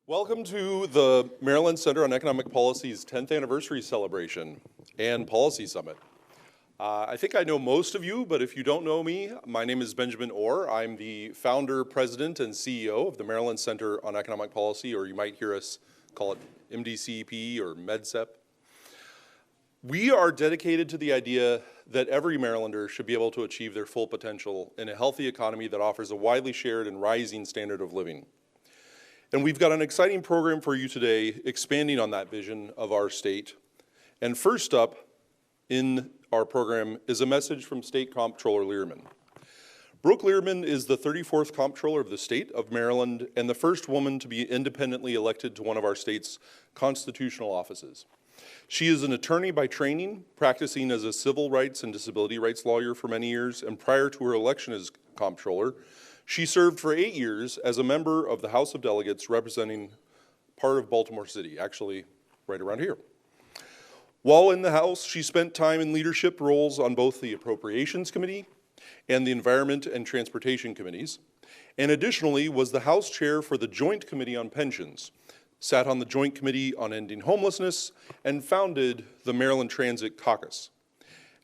Welcome to the Maryland Center on Economic Policy's 10th anniversary celebration and policy summit. I think I know most of you, but if you don't know me, my name is Benjamin Orr. I'm the founder, president, and CEO of the Maryland Center on Economic Policy, or you might hear us call it MDCEP or MDCEP. We are dedicated to the idea that every Marylander should be able to achieve their full potential in a healthy economy that offers a widely shared and rising standard of living. And we've got an exciting program for you today, expanding on that vision of our state. And first up in our program is a message from State Comptroller Learman. Brooke Learman is the 34th Comptroller of the state of Maryland and the first woman to be independently elected to one of our state's constitutional offices. She is an attorney by training, practicing as a civil rights and disability rights lawyer for many years, and prior to her election as comptroller, she served for 8 years as a member of the House of Delegates representing part of Baltimore City, actually right around here. While in the House, she spent time in leadership roles on both the Appropriations Committee and the Environment and Transportation Committees, and additionally was the House Chair for the Joint Committee on Pensions, sat on the Joint Committee on Ending Homelessness, and founded the Maryland Transit Caucus.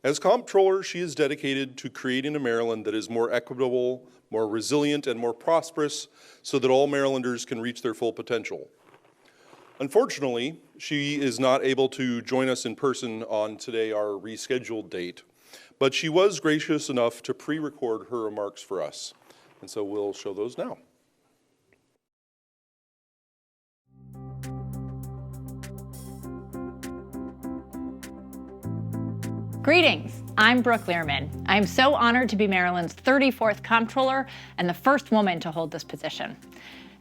As comptroller, she is dedicated to creating a Maryland that is more equitable, more resilient, and more prosperous so that all Marylanders can reach their full potential. Unfortunately, she is not able to join us in person on today, our rescheduled date, but she was gracious enough to pre-record her remarks for us. And so we'll show those now. Greetings, I'm Brooke Learman. I am so honored to be Maryland's 34th comptroller and the first woman to hold this position.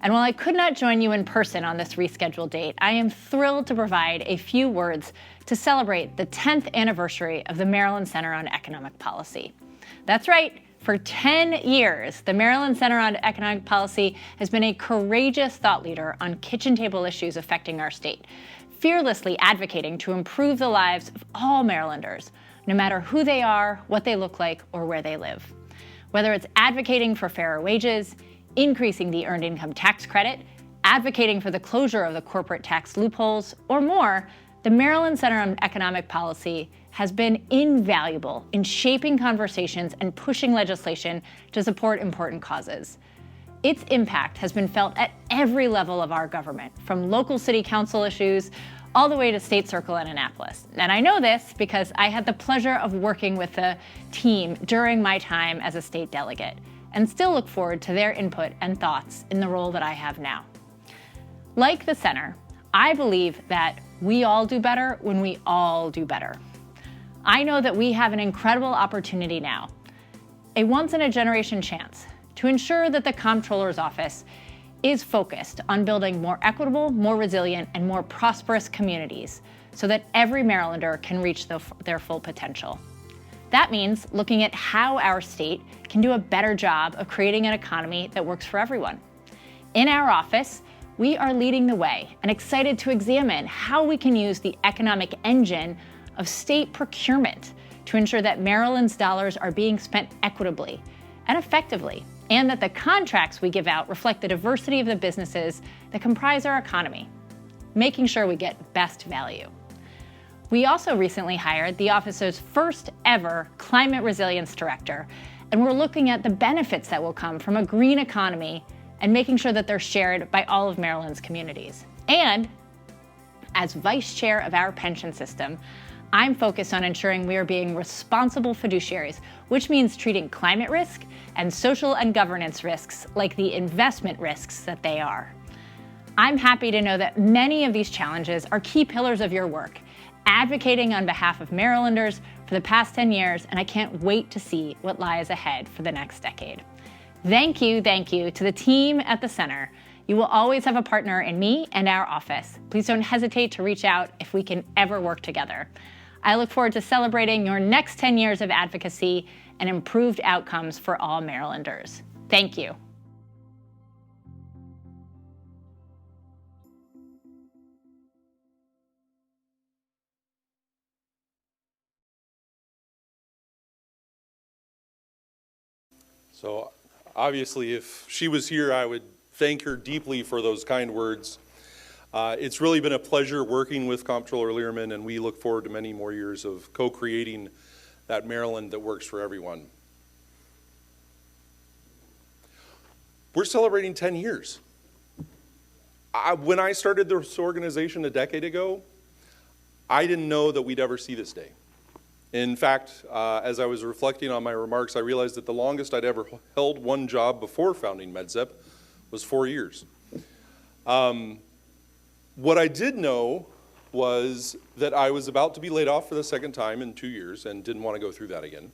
And while I could not join you in person on this rescheduled date, I am thrilled to provide a few words to celebrate the 10th anniversary of the Maryland Center on Economic Policy. That's right, for 10 years, the Maryland Center on Economic Policy has been a courageous thought leader on kitchen table issues affecting our state, fearlessly advocating to improve the lives of all Marylanders, no matter who they are, what they look like, or where they live. Whether it's advocating for fairer wages, increasing the earned income tax credit, advocating for the closure of the corporate tax loopholes, or more, the Maryland Center on Economic Policy has been invaluable in shaping conversations and pushing legislation to support important causes. Its impact has been felt at every level of our government, from local city council issues all the way to State Circle in Annapolis. And I know this because I had the pleasure of working with the team during my time as a state delegate, and still look forward to their input and thoughts in the role that I have now. Like the center, I believe that we all do better when we all do better. I know that we have an incredible opportunity now, a once-in-a-generation chance to ensure that the Comptroller's Office is focused on building more equitable, more resilient, and more prosperous communities so that every Marylander can reach their full potential. That means looking at how our state can do a better job of creating an economy that works for everyone. In our office, we are leading the way and excited to examine how we can use the economic engine of state procurement to ensure that Maryland's dollars are being spent equitably and effectively, and that the contracts we give out reflect the diversity of the businesses that comprise our economy, making sure we get best value. We also recently hired the office's first ever climate resilience director, and we're looking at the benefits that will come from a green economy and making sure that they're shared by all of Maryland's communities. And as vice chair of our pension system, I'm focused on ensuring we are being responsible fiduciaries, which means treating climate risk and social and governance risks like the investment risks that they are. I'm happy to know that many of these challenges are key pillars of your work, advocating on behalf of Marylanders for the past 10 years, and I can't wait to see what lies ahead for the next decade. Thank you to the team at the center. You will always have a partner in me and our office. Please don't hesitate to reach out if we can ever work together. I look forward to celebrating your next 10 years of advocacy and improved outcomes for all Marylanders. Thank you. So obviously, if she was here, I would thank her deeply for those kind words. It's really been a pleasure working with Comptroller Learman, and we look forward to many more years of co-creating that Maryland that works for everyone. We're celebrating 10 years. When I started this organization a decade ago, I didn't know that we'd ever see this day. In fact, as I was reflecting on my remarks, I realized that the longest I'd ever held one job before founding MDCEP was 4 years. What I did know was that I was about to be laid off for the second time in 2 years and didn't want to go through that again.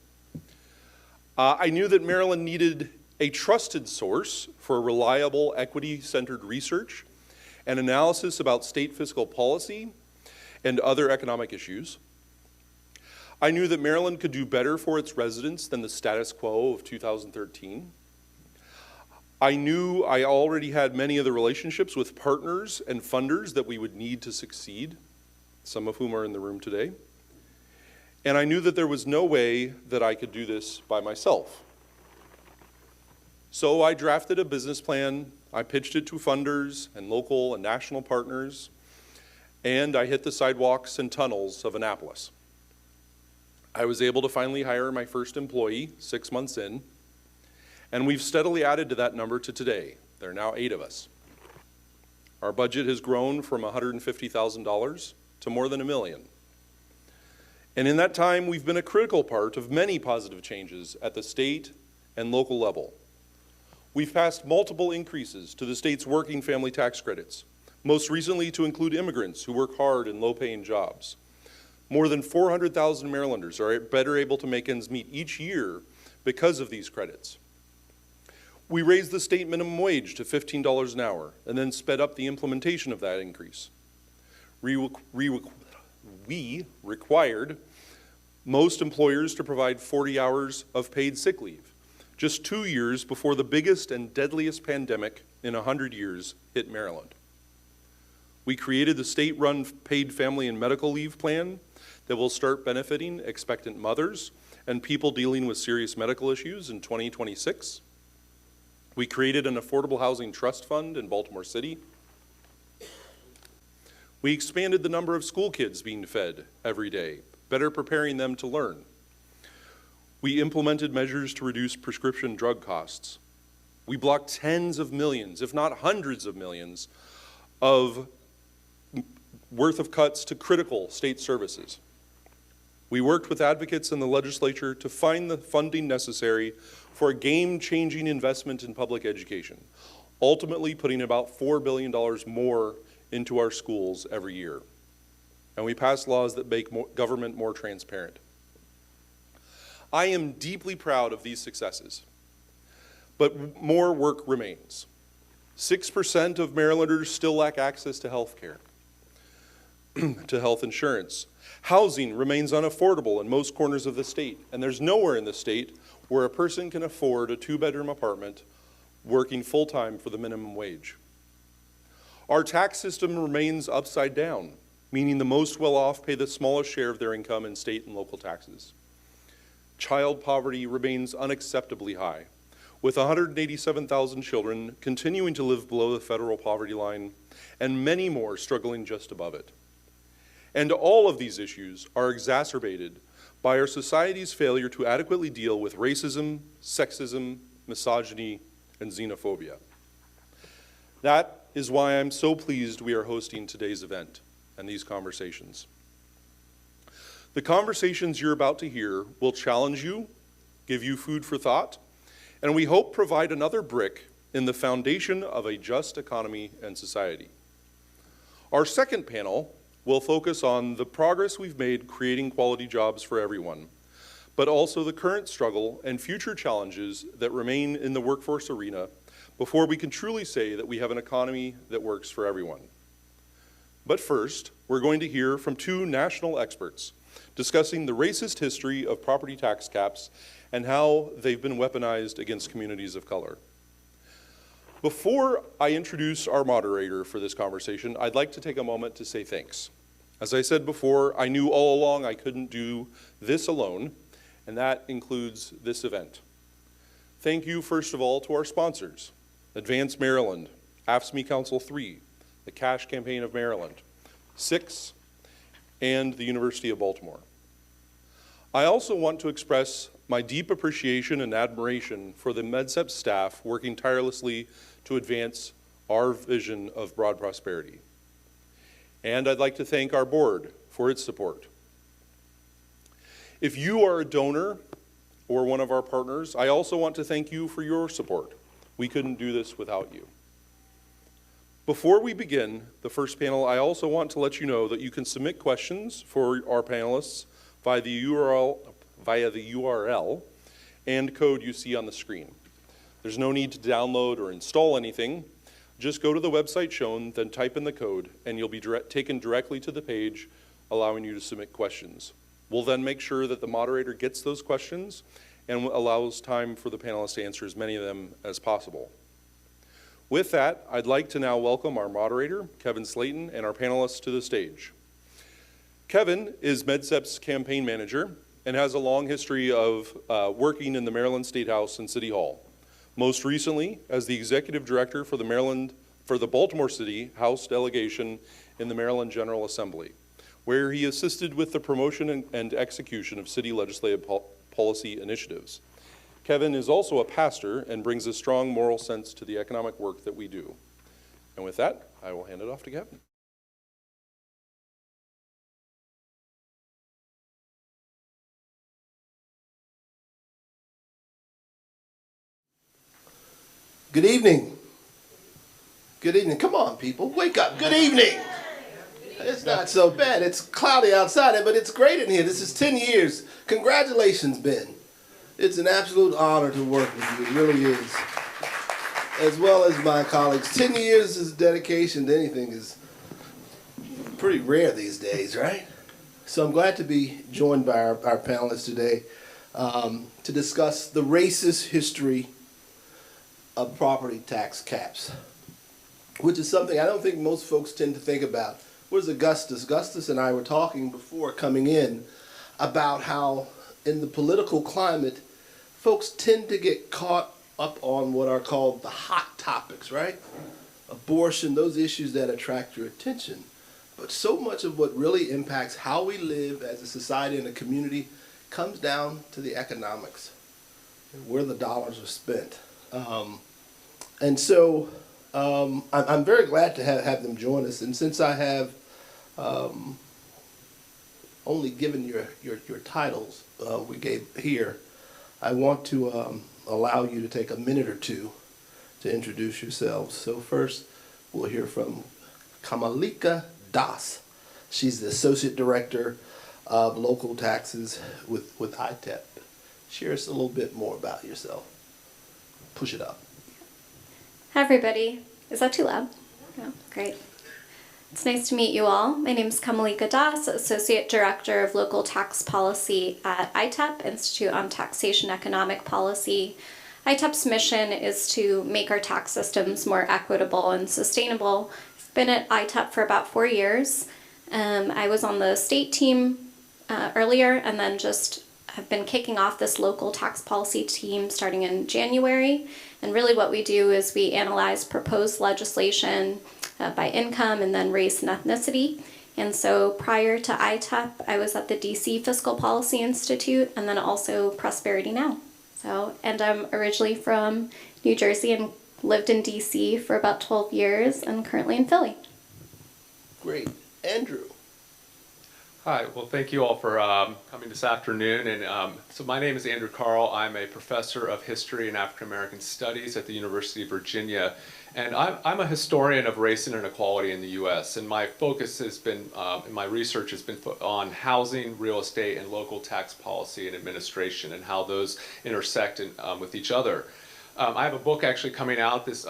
I knew that Maryland needed a trusted source for reliable, equity-centered research and analysis about state fiscal policy and other economic issues. I knew that Maryland could do better for its residents than the status quo of 2013. I knew I already had many of the relationships with partners and funders that we would need to succeed, some of whom are in the room today. And I knew that there was no way that I could do this by myself. So I drafted a business plan, I pitched it to funders and local and national partners, and I hit the sidewalks and tunnels of Annapolis. I was able to finally hire my first employee 6 months in, and we've steadily added to that number to today. There are now 8 of us. Our budget has grown from $150,000 to more than $1 million. And in that time, we've been a critical part of many positive changes at the state and local level. We've passed multiple increases to the state's working family tax credits, most recently to include immigrants who work hard in low-paying jobs. More than 400,000 Marylanders are better able to make ends meet each year because of these credits. We raised the state minimum wage to $15 an hour and then sped up the implementation of that increase. We required most employers to provide 40 hours of paid sick leave, just 2 years before the biggest and deadliest pandemic in 100 years hit Maryland. We created the state-run paid family and medical leave plan that will start benefiting expectant mothers and people dealing with serious medical issues in 2026. We created an affordable housing trust fund in Baltimore City. We expanded the number of school kids being fed every day, better preparing them to learn. We implemented measures to reduce prescription drug costs. We blocked tens of millions, if not hundreds of millions, worth of cuts to critical state services. We worked with advocates in the legislature to find the funding necessary for a game-changing investment in public education, ultimately putting about $4 billion more into our schools every year. And we passed laws that make government more transparent. I am deeply proud of these successes, but more work remains. 6% of Marylanders still lack access to health care, to health insurance. Housing remains unaffordable in most corners of the state, and there's nowhere in the state where a person can afford a 2-bedroom apartment working full-time for the minimum wage. Our tax system remains upside down, meaning the most well-off pay the smallest share of their income in state and local taxes. Child poverty remains unacceptably high, with 187,000 children continuing to live below the federal poverty line and many more struggling just above it. And all of these issues are exacerbated by our society's failure to adequately deal with racism, sexism, misogyny, and xenophobia. That is why I'm so pleased we are hosting today's event and these conversations. The conversations you're about to hear will challenge you, give you food for thought, and we hope provide another brick in the foundation of a just economy and society. Our second panel will focus on the progress we've made creating quality jobs for everyone, but also the current struggle and future challenges that remain in the workforce arena before we can truly say that we have an economy that works for everyone. But first, we're going to hear from 2 national experts discussing the racist history of property tax caps and how they've been weaponized against communities of color. Before I introduce our moderator for this conversation, I'd like to take a moment to say thanks. As I said before, I knew all along I couldn't do this alone, and that includes this event. Thank you, first of all, to our sponsors, Advance Maryland, AFSCME Council 3, the Cash Campaign of Maryland, 6, and the University of Baltimore. I also want to express my deep appreciation and admiration for the MDCEP staff working tirelessly to advance our vision of broad prosperity. And I'd like to thank our board for its support. If you are a donor or one of our partners, I also want to thank you for your support. We couldn't do this without you. Before we begin the first panel, I also want to let you know that you can submit questions for our panelists via the URL and code you see on the screen. There's no need to download or install anything. Just go to the website shown, then type in the code, and you'll be taken directly to the page allowing you to submit questions. We'll then make sure that the moderator gets those questions and allows time for the panelists to answer as many of them as possible. With that, I'd like to now welcome our moderator, Kevin Slayton, and our panelists to the stage. Kevin is MDCEP's campaign manager and has a long history of working in the Maryland State House and City Hall. Most recently, as the executive director for the Baltimore City House delegation in the Maryland General Assembly, where he assisted with the promotion and execution of city legislative policy initiatives. Kevin is also a pastor and brings a strong moral sense to the economic work that we do. And with that, I will hand it off to Kevin. Good evening. Good evening. Come on, people. Wake up. Good evening. It's not so bad. It's cloudy outside, but it's great in here. This is 10 years. Congratulations, Ben. It's an absolute honor to work with you. It really is. As well as my colleagues. 10 years is dedication to anything is pretty rare these days, right? So I'm glad to be joined by our panelists today to discuss the racist history of property tax caps, which is something I don't think most folks tend to think about. Where's Augustus? Augustus and I were talking before coming in about how in the political climate, folks tend to get caught up on what are called the hot topics, right? Abortion, those issues that attract your attention. But so much of what really impacts how we live as a society and a community comes down to the economics, where the dollars are spent. And so I'm very glad to have them join us. And since I have only given your titles we gave here, I want to allow you to take a minute or two to introduce yourselves. So first, we'll hear from Kamolika Das. She's the Associate Director of Local Taxes with ITEP. Share us a little bit more about yourself. Push it up. Hi, everybody. Is that too loud? No, great. It's nice to meet you all. My name is Kamolika Das, Associate Director of Local Tax Policy at ITEP, Institute on Taxation Economic Policy. ITEP's mission is to make our tax systems more equitable and sustainable. I've been at ITEP for about 4 years. I was on the state team earlier, and then just have been kicking off this local tax policy team starting in January. And really what we do is we analyze proposed legislation by income and then race and ethnicity. And so prior to ITEP, I was at the DC Fiscal Policy Institute and then also Prosperity Now. And I'm originally from New Jersey and lived in DC for about 12 years and currently in Philly. Great. Andrew. Hi, well, thank you all for coming this afternoon. And so my name is Andrew Kahrl. I'm a professor of history and African American studies at the University of Virginia. And I'm a historian of race and inequality in the U.S. And my focus has been, in my research has been on housing, real estate, and local tax policy and administration and how those intersect with each other. I have a book actually coming out this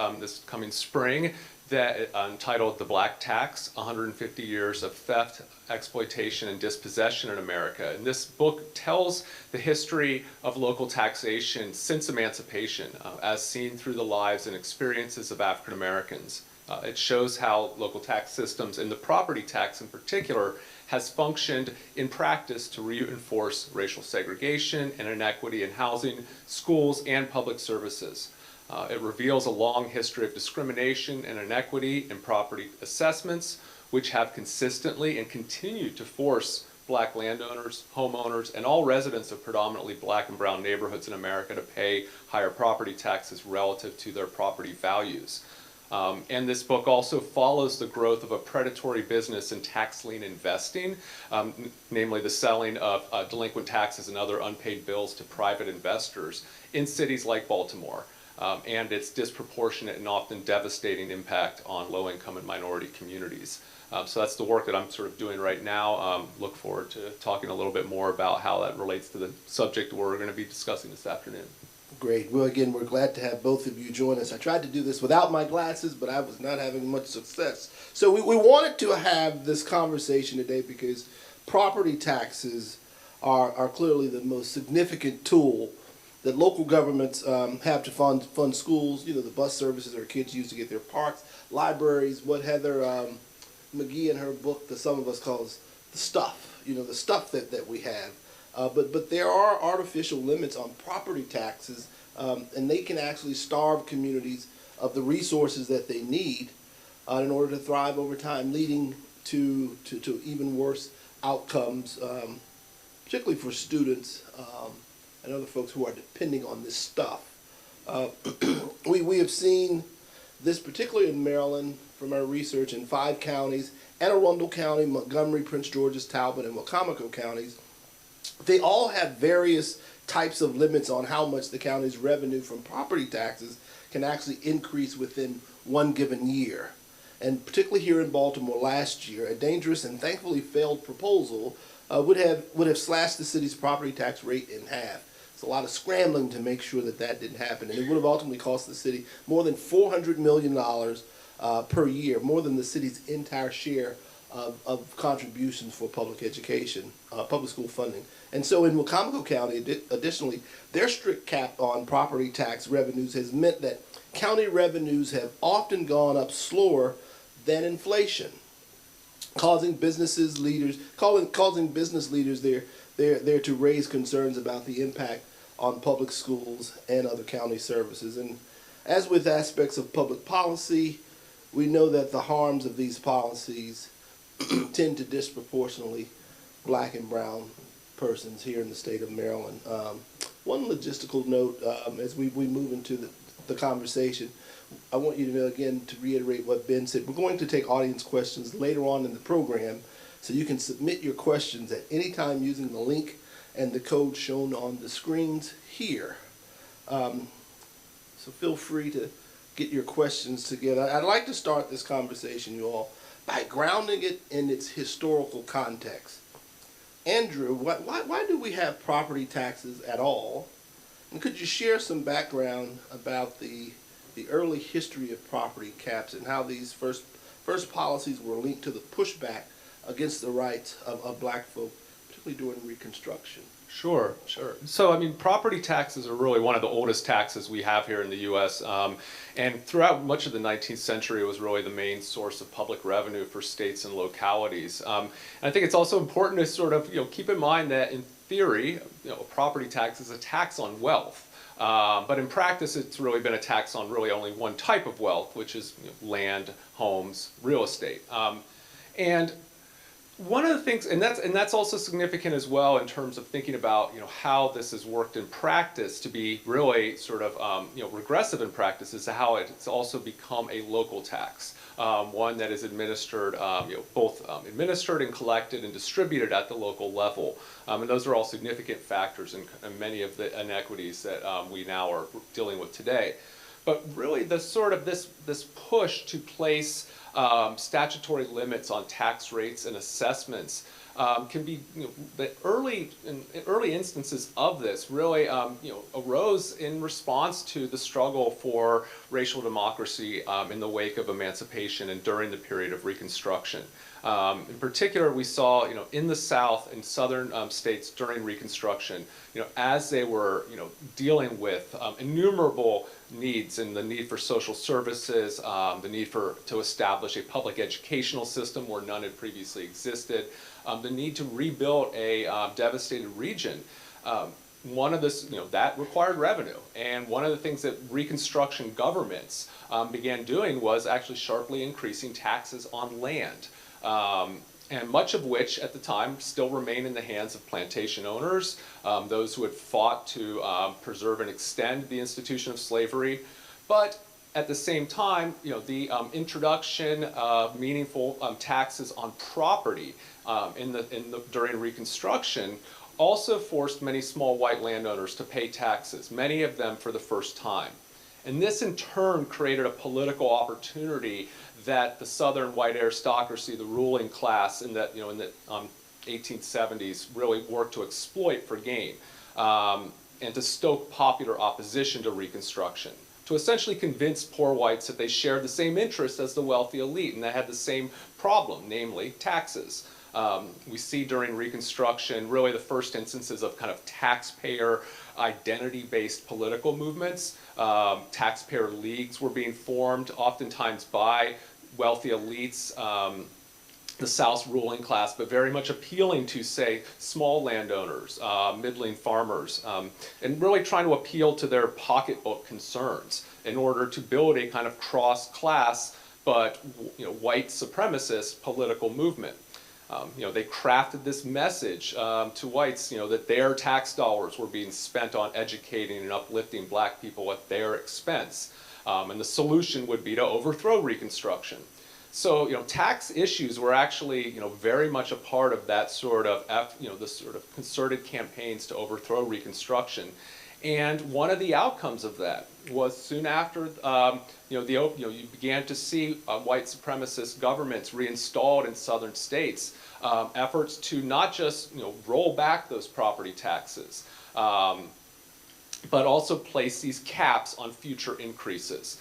coming spring that entitled The Black Tax, 150 Years of Theft, Exploitation, and Dispossession in America. And this book tells the history of local taxation since emancipation, as seen through the lives and experiences of African Americans. It shows how local tax systems, and the property tax in particular, has functioned in practice to reinforce racial segregation and inequity in housing, schools, and public services. It reveals a long history of discrimination and inequity in property assessments, which have consistently and continue to force Black landowners, homeowners, and all residents of predominantly Black and brown neighborhoods in America to pay higher property taxes relative to their property values. And this book also follows the growth of a predatory business in tax lien investing, namely the selling of delinquent taxes and other unpaid bills to private investors in cities like Baltimore, and its disproportionate and often devastating impact on low-income and minority communities. So that's the work that I'm sort of doing right now. Look forward to talking a little bit more about how that relates to the subject we're going to be discussing this afternoon. Great. Well, again, we're glad to have both of you join us. I tried to do this without my glasses, but I was not having much success. So we wanted to have this conversation today because property taxes are clearly the most significant tool that local governments have to fund schools, you know, the bus services our kids use to get their parks, libraries, what Heather McGee in her book, that some of us calls the stuff, you know, the stuff that we have. But there are artificial limits on property taxes, and they can actually starve communities of the resources that they need in order to thrive over time, leading to even worse outcomes, particularly for students and other folks who are depending on this stuff. We have seen this particularly in Maryland from our research in 5 counties, Anne Arundel County, Montgomery, Prince George's, Talbot, and Wacomico counties. They all have various types of limits on how much the county's revenue from property taxes can actually increase within one given year. And particularly here in Baltimore last year, a dangerous and thankfully failed proposal would have slashed the city's property tax rate in half. It's a lot of scrambling to make sure that that didn't happen, and it would have ultimately cost the city more than $400 million per year, more than the city's entire share of contributions for public education, public school funding. And so in Wacomico County, additionally, their strict cap on property tax revenues has meant that county revenues have often gone up slower than inflation, causing business leaders there to raise concerns about the impact on public schools and other county services. And as with aspects of public policy, we know that the harms of these policies tend to disproportionately Black and brown persons here in the state of Maryland. One logistical note as we move into the conversation, I want you to know, again, to reiterate what Ben said, we're going to take audience questions later on in the program, so you can submit your questions at any time using the link and the code shown on the screens here. So feel free to get your questions together. I'd like to start this conversation, you all, by grounding it in its historical context. Andrew, why do we have property taxes at all? And could you share some background about the early history of property caps and how these first policies were linked to the pushback against the rights of Black folk, particularly during Reconstruction? Sure. So, I mean, property taxes are really one of the oldest taxes we have here in the U.S. And throughout much of the 19th century, it was really the main source of public revenue for states and localities. And I think it's also important to sort of, keep in mind that in theory, a property tax is a tax on wealth. But in practice, it's really been a tax on really only one type of wealth, which is land, homes, real estate. And one of the things, and that's also significant as well in terms of thinking about how this has worked in practice to be really sort of regressive in practice, is how it's also become a local tax, one that is administered both administered and collected and distributed at the local level, and those are all significant factors in many of the inequities that we now are dealing with today. But really, the sort of this push to place statutory limits on tax rates and assessments can be, the early instances of this really, arose in response to the struggle for racial democracy in the wake of emancipation and during the period of Reconstruction. In particular, we saw, in the South and southern states during Reconstruction, as they were, dealing with innumerable needs, and the need for social services, the need to establish a public educational system where none had previously existed, the need to rebuild a devastated region. one of this, that required revenue. And one of the things that Reconstruction governments began doing was actually sharply increasing taxes on land. And much of which at the time still remained in the hands of plantation owners, those who had fought to preserve and extend the institution of slavery. But at the same time, the introduction of meaningful taxes on property during Reconstruction also forced many small white landowners to pay taxes, many of them for the first time. And this in turn created a political opportunity that the Southern white aristocracy, the ruling class in the 1870s really worked to exploit for gain, and to stoke popular opposition to Reconstruction, to essentially convince poor whites that they shared the same interests as the wealthy elite and they had the same problem, namely taxes. We see during Reconstruction really the first instances of kind of taxpayer identity-based political movements. Taxpayer leagues were being formed, oftentimes by wealthy elites, the South's ruling class, but very much appealing to, say, small landowners, middling farmers, and really trying to appeal to their pocketbook concerns in order to build a kind of cross-class but white supremacist political movement. They crafted this message to whites, that their tax dollars were being spent on educating and uplifting black people at their expense. And the solution would be to overthrow Reconstruction. So, tax issues were actually, very much a part of that sort of, the sort of concerted campaigns to overthrow Reconstruction. And one of the outcomes of that was soon after, you began to see white supremacist governments reinstalled in southern states, efforts to not just, roll back those property taxes, but also place these caps on future increases,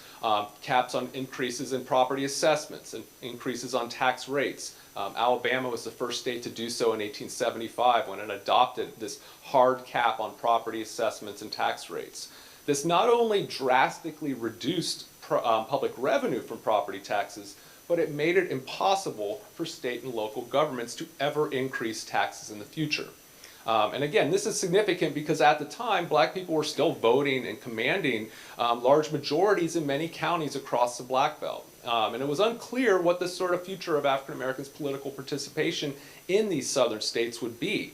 caps on increases in property assessments and increases on tax rates. Alabama was the first state to do so in 1875 when it adopted this hard cap on property assessments and tax rates. This not only drastically reduced public revenue from property taxes, but it made it impossible for state and local governments to ever increase taxes in the future. And again, this is significant because at the time, black people were still voting and commanding large majorities in many counties across the Black Belt. And it was unclear what the sort of future of African Americans' political participation in these southern states would be.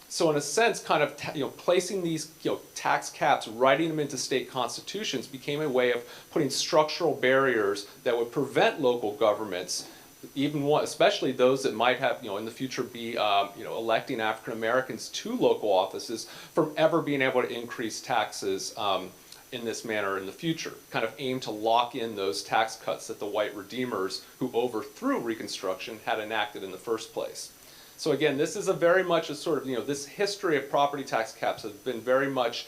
So in a sense, kind of placing these tax caps, writing them into state constitutions became a way of putting structural barriers that would prevent local governments, especially those that might have in the future be electing African Americans to local offices, from ever being able to increase taxes in this manner in the future, kind of aimed to lock in those tax cuts that the white redeemers who overthrew Reconstruction had enacted in the first place. So again, this is a very much a sort of, this history of property tax caps has been very much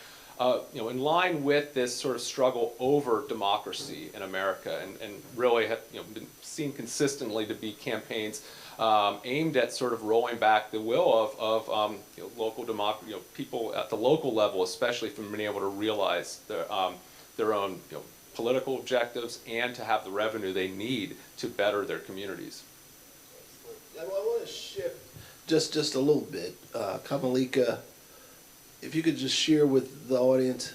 in line with this sort of struggle over democracy in America, and really have been seen consistently to be campaigns aimed at sort of rolling back the will of local democracy, people at the local level, especially from being able to realize their own political objectives and to have the revenue they need to better their communities. I want to shift just a little bit. Kamolika, if you could just share with the audience,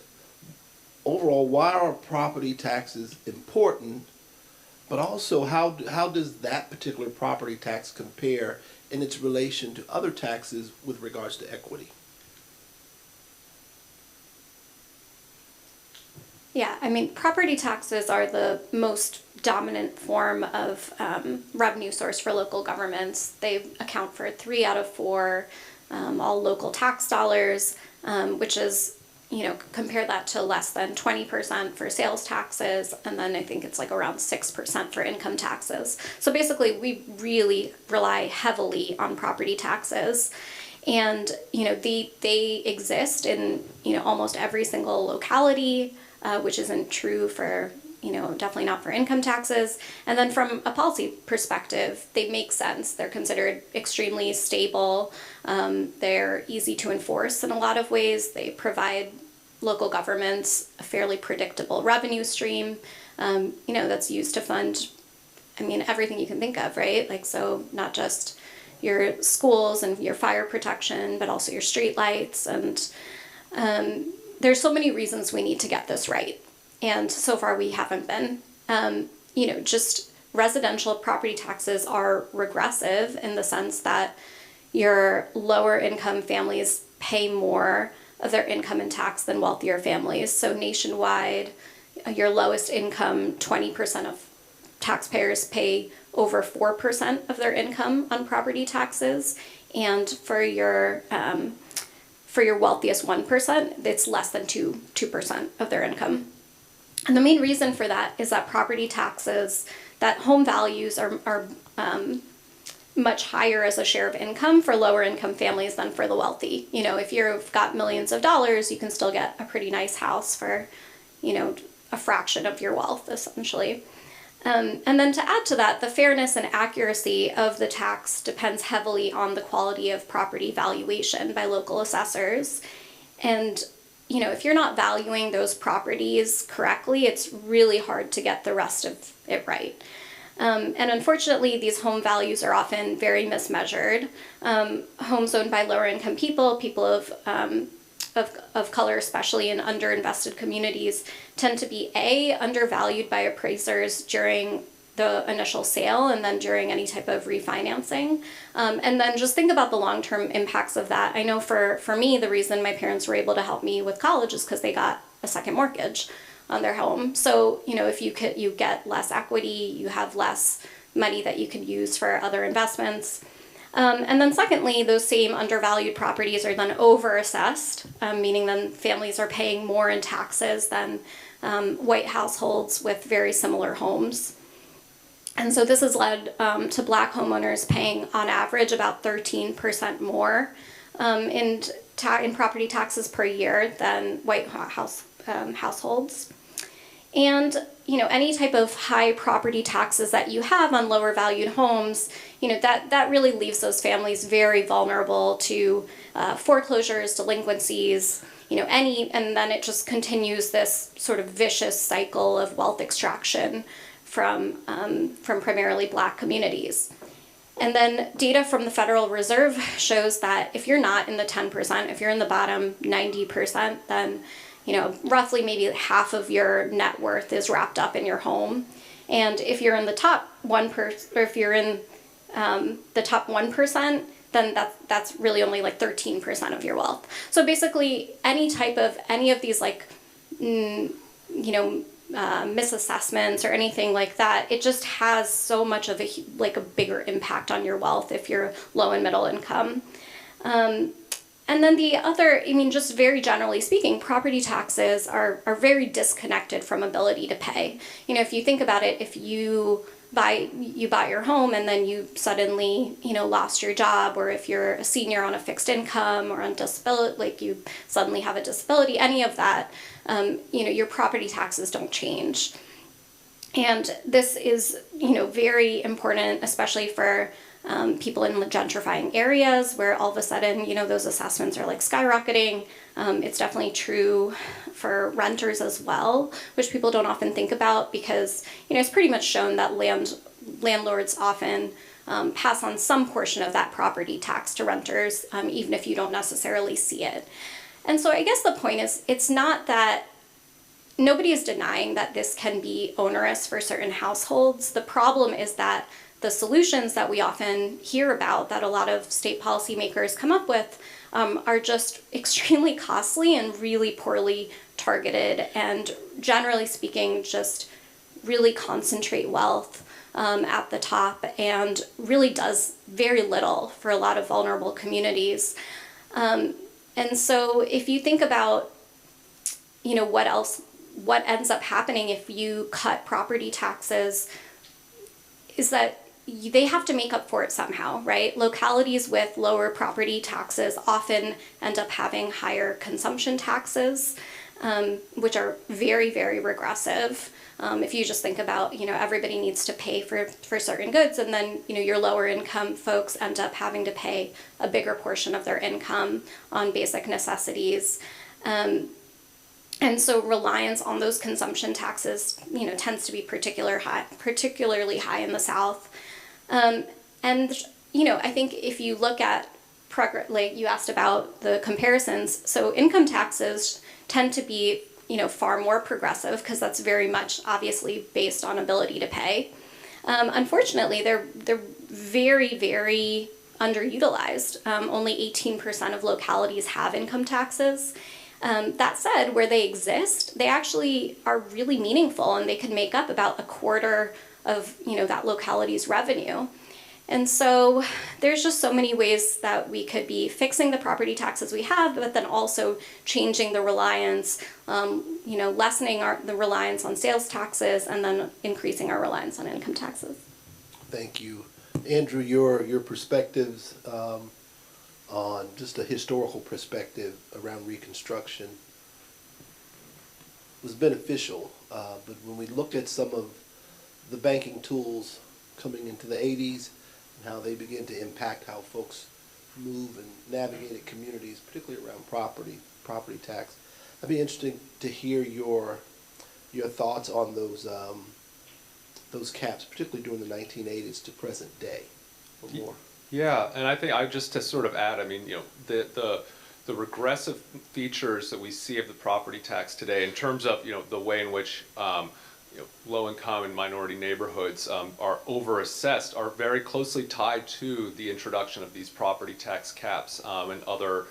overall, why are property taxes important, but also how does that particular property tax compare in its relation to other taxes with regards to equity? Yeah, I mean, property taxes are the most dominant form of revenue source for local governments. They account for 3 out of 4 all local tax dollars, which is, compare that to less than 20% for sales taxes, and then I think it's like around 6% for income taxes. So basically, we really rely heavily on property taxes. And, they exist in, almost every single locality, which isn't true for, definitely not for income taxes. And then from a policy perspective, they make sense. They're considered extremely stable. They're easy to enforce in a lot of ways. They provide local governments a fairly predictable revenue stream, that's used to fund, everything you can think of, right? Like, so not just your schools and your fire protection, but also your street lights and There's so many reasons we need to get this right, and so far we haven't been. Just residential property taxes are regressive in the sense that your lower income families pay more of their income in tax than wealthier families. So nationwide, your lowest income, 20% of taxpayers pay over 4% of their income on property taxes, and for your wealthiest 1%, it's less than 2% of their income. And the main reason for that is that property taxes, that home values are much higher as a share of income for lower income families than for the wealthy. If you've got millions of dollars, you can still get a pretty nice house for, a fraction of your wealth, essentially. And then to add to that, the fairness and accuracy of the tax depends heavily on the quality of property valuation by local assessors. And, if you're not valuing those properties correctly, it's really hard to get the rest of it right. And unfortunately, these home values are often very mismeasured. Homes owned by lower income people of color, especially in underinvested communities, tend to be undervalued by appraisers during the initial sale and then during any type of refinancing. And then just think about the long-term impacts of that. I know for me, the reason my parents were able to help me with college is because they got a second mortgage on their home. So, if you get less equity, you have less money that you can use for other investments. And then secondly, those same undervalued properties are then overassessed, meaning then families are paying more in taxes than white households with very similar homes. And so this has led to Black homeowners paying on average about 13% more in property taxes per year than white households. And any type of high property taxes that you have on lower valued homes, that really leaves those families very vulnerable to foreclosures, delinquencies, and then it just continues this sort of vicious cycle of wealth extraction from primarily Black communities. And then data from the Federal Reserve shows that if you're not in the 10%, if you're in the bottom 90%, then roughly maybe half of your net worth is wrapped up in your home. And if you're in the top 1%, or if you're in the top 1%, then that's really only like 13% of your wealth. So basically, any of these misassessments or anything like that, it just has so much of a bigger impact on your wealth if you're low and middle income. And then the other, just very generally speaking, property taxes are very disconnected from ability to pay. If you think about it, if you bought your home and then you suddenly, lost your job, or if you're a senior on a fixed income or on disability, you suddenly have a disability, any of that, your property taxes don't change. And this is, very important, especially for people in the gentrifying areas where all of a sudden, those assessments are skyrocketing. It's definitely true for renters as well, which people don't often think about because, it's pretty much shown that landlords often pass on some portion of that property tax to renters, even if you don't necessarily see it. And so I guess the point is, it's not that nobody is denying that this can be onerous for certain households. The problem is that the solutions that we often hear about, that a lot of state policymakers come up with, are just extremely costly and really poorly targeted, and generally speaking, just really concentrate wealth at the top and really does very little for a lot of vulnerable communities. And so if you think about, what ends up happening if you cut property taxes, is that they have to make up for it somehow, right? Localities with lower property taxes often end up having higher consumption taxes, which are very, very regressive. If you just think about, everybody needs to pay for certain goods, and then, your lower income folks end up having to pay a bigger portion of their income on basic necessities. And so reliance on those consumption taxes, tends to be particularly high in the South. And, I think if you look at like you asked about the comparisons. So income taxes tend to be, far more progressive because that's very much obviously based on ability to pay. Unfortunately, they're very, very underutilized. Only 18% of localities have income taxes. That said, where they exist, they actually are really meaningful, and they can make up about a quarter of that locality's revenue. And so there's just so many ways that we could be fixing the property taxes we have, but then also changing the reliance, lessening the reliance on sales taxes, and then increasing our reliance on income taxes. Thank you. Andrew, your perspectives on just a historical perspective around Reconstruction was beneficial, but when we looked at some of the banking tools coming into the 80s and how they began to impact how folks move and navigated communities, particularly around property tax, I'd be interested to hear your thoughts on those caps, particularly during the 1980s to present day, or more. Yeah, and I think just to sort of add, I mean, the regressive features that we see of the property tax today in terms of, the way in which low-income and minority neighborhoods are over-assessed are very closely tied to the introduction of these property tax caps and other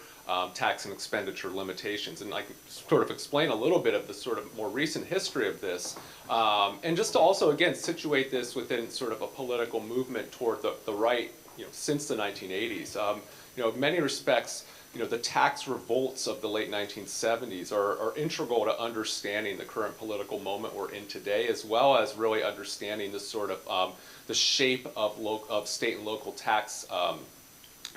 tax and expenditure limitations. And I can sort of explain a little bit of the sort of more recent history of this, and just to also, again, situate this within sort of a political movement toward the right, since the 1980s. In many respects, the tax revolts of the late 1970s are integral to understanding the current political moment we're in today, as well as really understanding the sort of the shape of state and local tax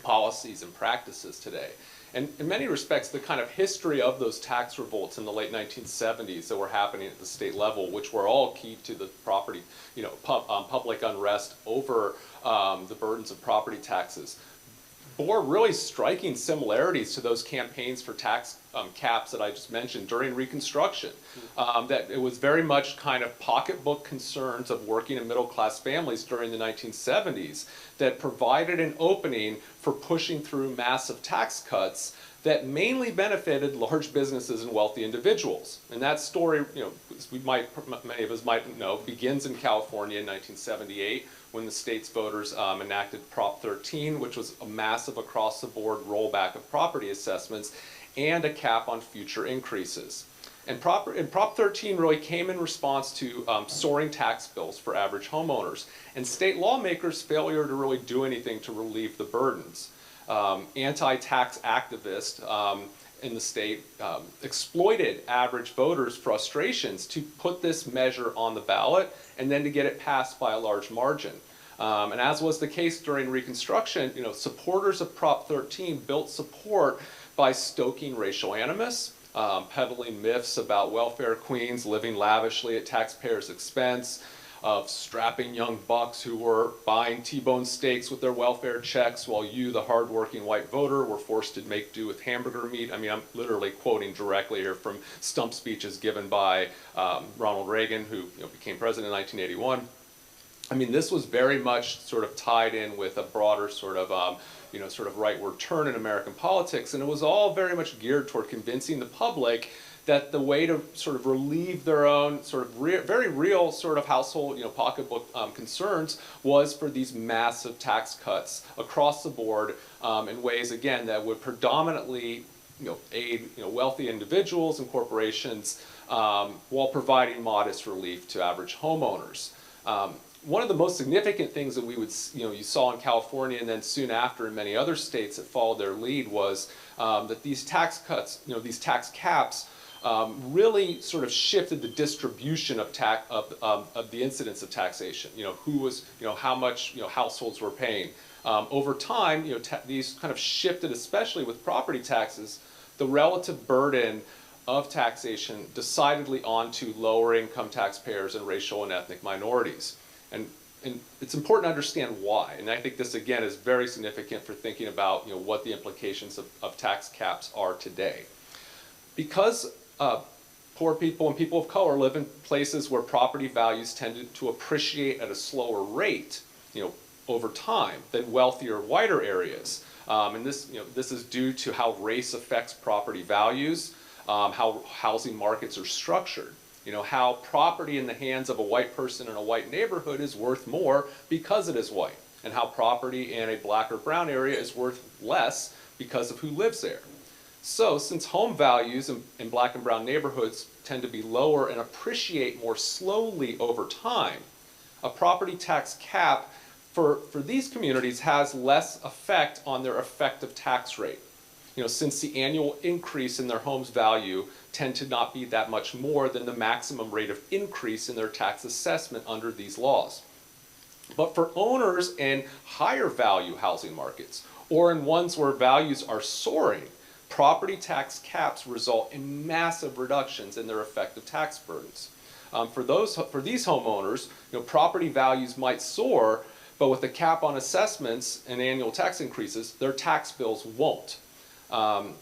policies and practices today. And in many respects, the kind of history of those tax revolts in the late 1970s that were happening at the state level, which were all key to the property, public unrest over the burdens of property taxes, bore really striking similarities to those campaigns for tax caps that I just mentioned during Reconstruction. That it was very much kind of pocketbook concerns of working and middle class families during the 1970s that provided an opening for pushing through massive tax cuts that mainly benefited large businesses and wealthy individuals. And that story, many of us might know, begins in California in 1978 when the state's voters enacted Prop 13, which was a massive across-the-board rollback of property assessments and a cap on future increases. And Prop 13 really came in response to soaring tax bills for average homeowners and state lawmakers' failure to really do anything to relieve the burdens. Anti-tax activists in the state exploited average voters' frustrations to put this measure on the ballot and then to get it passed by a large margin. And as was the case during Reconstruction, supporters of Prop 13 built support by stoking racial animus, peddling myths about welfare queens living lavishly at taxpayers' expense, of strapping young bucks who were buying T-bone steaks with their welfare checks while you, the hardworking white voter, were forced to make do with hamburger meat. I mean, I'm literally quoting directly here from stump speeches given by Ronald Reagan, who became president in 1981. I mean, this was very much sort of tied in with a broader sort of rightward turn in American politics, and it was all very much geared toward convincing the public that the way to sort of relieve their own sort of very real sort of household, pocketbook concerns was for these massive tax cuts across the board in ways, again, that would predominantly, aid, wealthy individuals and corporations while providing modest relief to average homeowners. One of the most significant things that we would, you saw in California and then soon after in many other states that followed their lead was that these tax cuts, these tax caps, really sort of shifted the distribution of the incidence of taxation. Who was, how much, households were paying. Over time, these kind of shifted, especially with property taxes, the relative burden of taxation decidedly onto lower income taxpayers and racial and ethnic minorities. And it's important to understand why. And I think this, again, is very significant for thinking about what the implications of tax caps are today. Because poor people and people of color live in places where property values tended to appreciate at a slower rate, over time than wealthier, whiter areas. And this is due to how race affects property values, how housing markets are structured. How property in the hands of a white person in a white neighborhood is worth more because it is white, and how property in a black or brown area is worth less because of who lives there. So since home values in black and brown neighborhoods tend to be lower and appreciate more slowly over time, a property tax cap for these communities has less effect on their effective tax rate. Since the annual increase in their home's value tend to not be that much more than the maximum rate of increase in their tax assessment under these laws. But for owners in higher value housing markets, or in ones where values are soaring, property tax caps result in massive reductions in their effective tax burdens. For these homeowners, property values might soar, but with the cap on assessments and annual tax increases, their tax bills won't.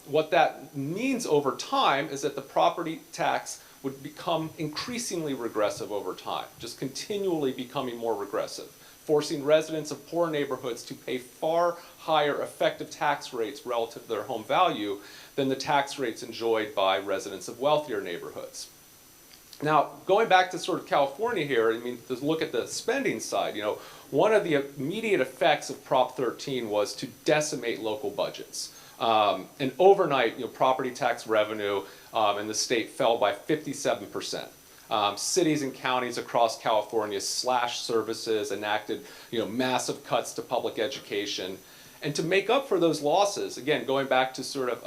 What that means over time is that the property tax would become increasingly regressive over time, just continually becoming more regressive, forcing residents of poor neighborhoods to pay far higher effective tax rates relative to their home value than the tax rates enjoyed by residents of wealthier neighborhoods. Now, going back to sort of California here, to look at the spending side, one of the immediate effects of Prop 13 was to decimate local budgets. And overnight, property tax revenue in the state fell by 57%. Cities and counties across California slashed services, enacted massive cuts to public education. And to make up for those losses, again, going back to sort of,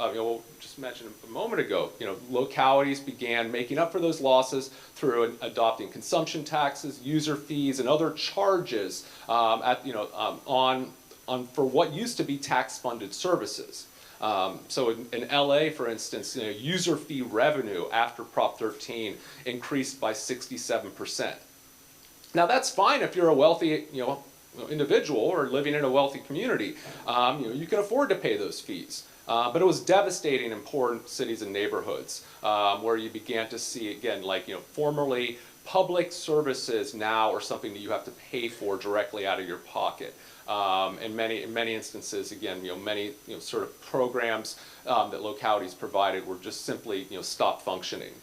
just mentioned a moment ago, localities began making up for those losses through adopting consumption taxes, user fees, and other charges for what used to be tax-funded services. So in LA, for instance, user fee revenue after Prop 13 increased by 67%. Now that's fine if you're a wealthy, individual or living in a wealthy community. You can afford to pay those fees. But it was devastating in important cities and neighborhoods where you began to see, again, formerly public services now are something that you have to pay for directly out of your pocket. In many instances, again, many sort of programs that localities provided were just simply stopped functioning.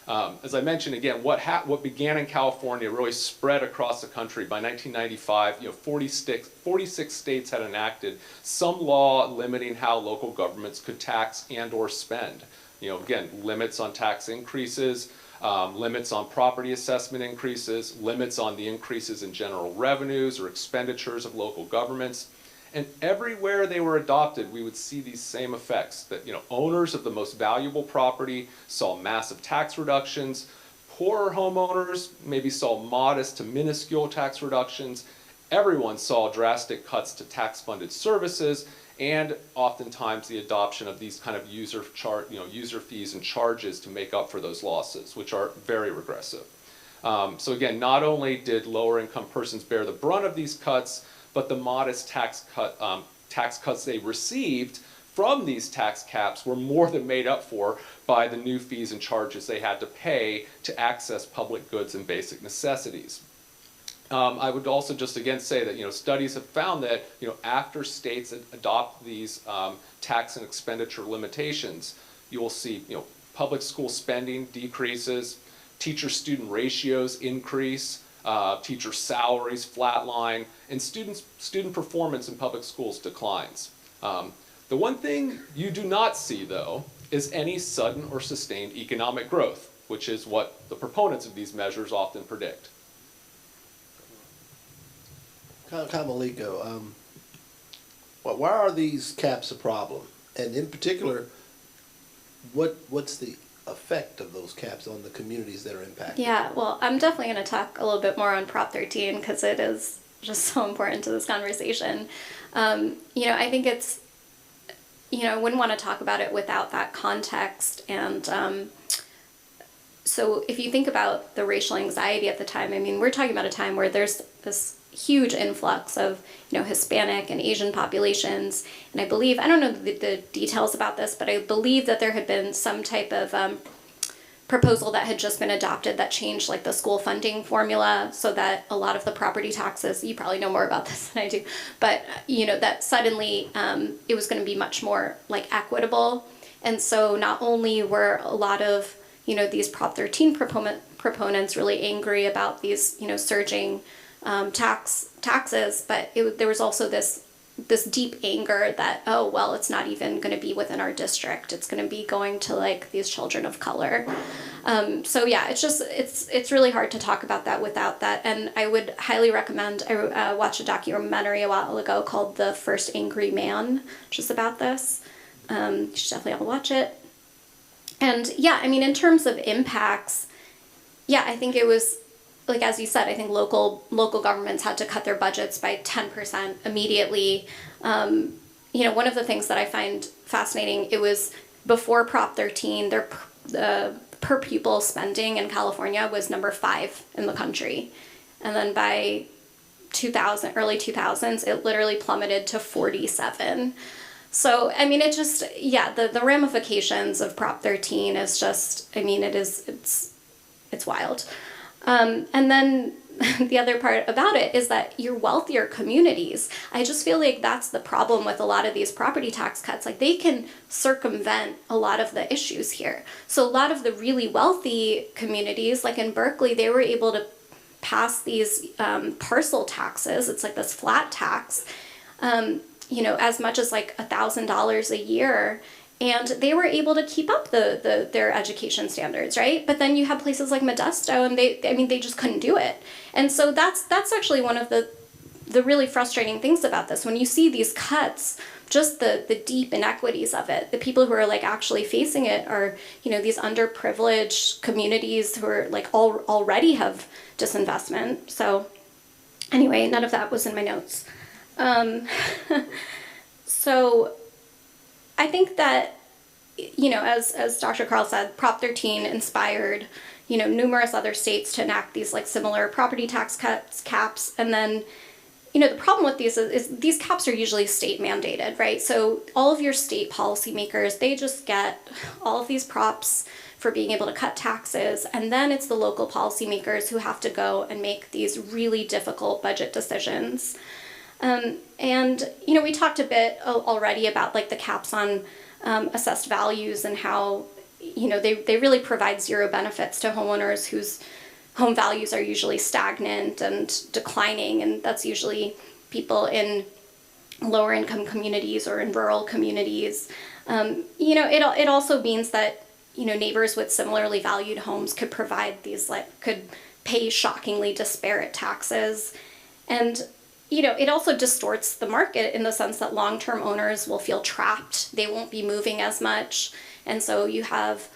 As I mentioned, again, what began in California really spread across the country. By 1995, 46 states had enacted some law limiting how local governments could tax and/or spend. Again, limits on tax increases, limits on property assessment increases, limits on the increases in general revenues or expenditures of local governments. And everywhere they were adopted, we would see these same effects, that owners of the most valuable property saw massive tax reductions, poorer homeowners maybe saw modest to minuscule tax reductions, everyone saw drastic cuts to tax-funded services, and oftentimes the adoption of these kind of user fees and charges to make up for those losses, which are very regressive. So again, not only did lower income persons bear the brunt of these cuts, but the modest tax cuts they received from these tax caps were more than made up for by the new fees and charges they had to pay to access public goods and basic necessities. I would also just again say that studies have found that after states adopt these tax and expenditure limitations, you will see public school spending decreases, teacher-student ratios increase, teacher salaries flatline, and student performance in public schools declines. The one thing you do not see, though, is any sudden or sustained economic growth, which is what the proponents of these measures often predict. Kamolika, why are these caps a problem? And in particular, what's the effect of those caps on the communities that are impacted? Yeah, well, I'm definitely going to talk a little bit more on Prop 13 because it is just so important to this conversation. I think it's, I wouldn't want to talk about it without that context. And so if you think about the racial anxiety at the time, we're talking about a time where there's this huge influx of Hispanic and Asian populations, and I believe, I don't know the details about this, but I believe that there had been some type of proposal that had just been adopted that changed like the school funding formula so that a lot of the property taxes, you probably know more about this than I do, but that suddenly it was going to be much more like equitable. And so not only were a lot of these Prop 13 proponents really angry about these surging taxes, but there was also this deep anger that, oh, well, it's not even going to be within our district. It's going to be going to like these children of color. So yeah, it's really hard to talk about that without that. And I would highly recommend, I watched a documentary a while ago called The First Angry Man, which is about this. You should definitely all watch it. And yeah, I mean, in terms of impacts, yeah, I think it was, like as you said, I think local governments had to cut their budgets by 10% immediately. One of the things that I find fascinating, it was before Prop 13, the per pupil spending in California was number 5 in the country. And then by early 2000s, it literally plummeted to 47. So, I mean, it just, yeah, the ramifications of Prop 13 is just, I mean, it's wild. And then the other part about it is that your wealthier communities, I just feel like that's the problem with a lot of these property tax cuts. Like they can circumvent a lot of the issues here. So a lot of the really wealthy communities, like in Berkeley, they were able to pass these parcel taxes. It's like this flat tax, as much as like $1,000 a year. And they were able to keep up their education standards, right? But then you have places like Modesto, and they just couldn't do it. And so that's actually one of the really frustrating things about this. When you see these cuts, just the deep inequities of it, the people who are like actually facing it are, these underprivileged communities who are like already have disinvestment. So anyway, none of that was in my notes. So I think that, as Dr. Kahrl said, Prop 13 inspired, numerous other states to enact these like similar property tax caps. And then, the problem with these is these caps are usually state mandated, right? So all of your state policymakers, they just get all of these props for being able to cut taxes. And then it's the local policymakers who have to go and make these really difficult budget decisions. And we talked a bit already about like the caps on assessed values and how they really provide zero benefits to homeowners whose home values are usually stagnant and declining, and that's usually people in lower income communities or in rural communities. It also means that neighbors with similarly valued homes could pay shockingly disparate taxes. And it also distorts the market in the sense that long-term owners will feel trapped. They won't be moving as much. And so you have,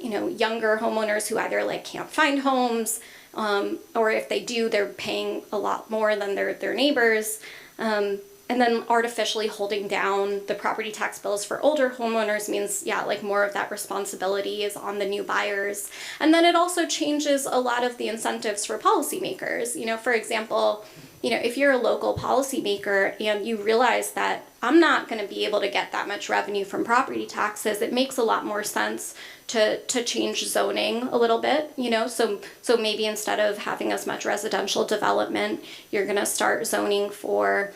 younger homeowners who either like can't find homes, or if they do, they're paying a lot more than their neighbors. And then artificially holding down the property tax bills for older homeowners means, like more of that responsibility is on the new buyers. And then it also changes a lot of the incentives for policymakers. For example, if you're a local policymaker and you realize that I'm not going to be able to get that much revenue from property taxes, it makes a lot more sense to change zoning a little bit, so maybe instead of having as much residential development, you're going to start zoning for,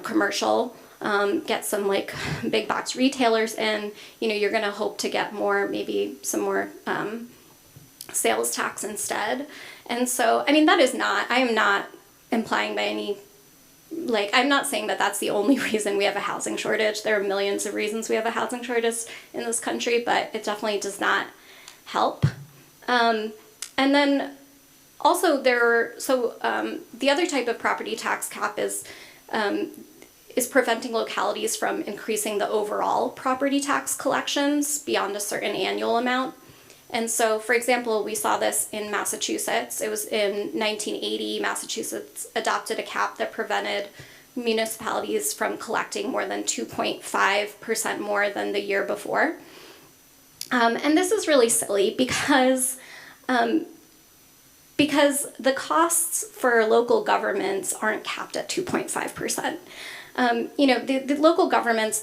commercial, get some like big box retailers in, you're going to hope to get maybe some more sales tax instead. And so, I am not implying by any, I'm not saying that that's the only reason we have a housing shortage. There are millions of reasons we have a housing shortage in this country, but it definitely does not help. And then also the other type of property tax cap is preventing localities from increasing the overall property tax collections beyond a certain annual amount. And so, for example, we saw this in Massachusetts. It was in 1980, Massachusetts adopted a cap that prevented municipalities from collecting more than 2.5% more than the year before. And this is really silly because because the costs for local governments aren't capped at 2.5%. You know, the local governments,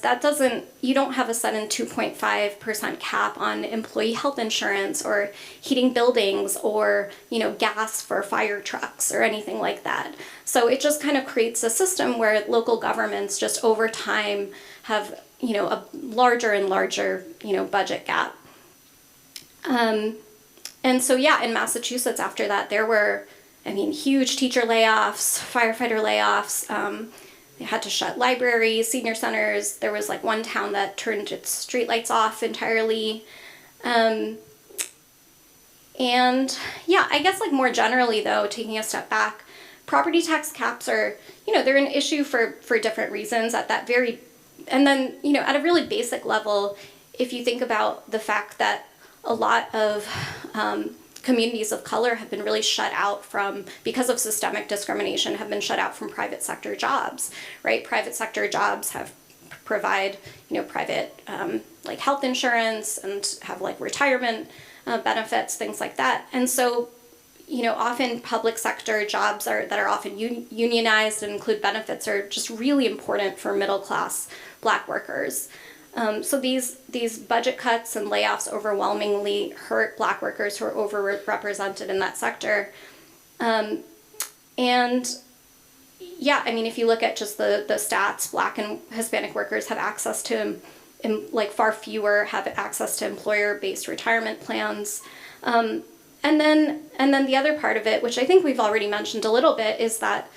you don't have a sudden 2.5% cap on employee health insurance or heating buildings or, you know, gas for fire trucks or anything like that. So it just kind of creates a system where local governments just over time have, you know, a larger and larger, you know, budget gap. And so, yeah, in Massachusetts after that, there were, I mean, huge teacher layoffs, firefighter layoffs. They had to shut libraries, senior centers. There was like one town that turned its streetlights off entirely. And yeah, I guess like more generally though, taking a step back, property tax caps are, you know, they're an issue for different reasons at that very, and then, you know, at a really basic level, if you think about the fact that a lot of communities of color have been really shut out from, because of systemic discrimination, have been shut out from private sector jobs, right? Private sector jobs provide, you know, private like health insurance and have like retirement benefits, things like that. And so, you know, often public sector jobs that are often unionized and include benefits are just really important for middle class Black workers. So these budget cuts and layoffs overwhelmingly hurt Black workers who are overrepresented in that sector. And yeah, I mean, if you look at just the stats, Black and Hispanic workers have access to, like far fewer have access to employer-based retirement plans. And then the other part of it, which I think we've already mentioned a little bit, is that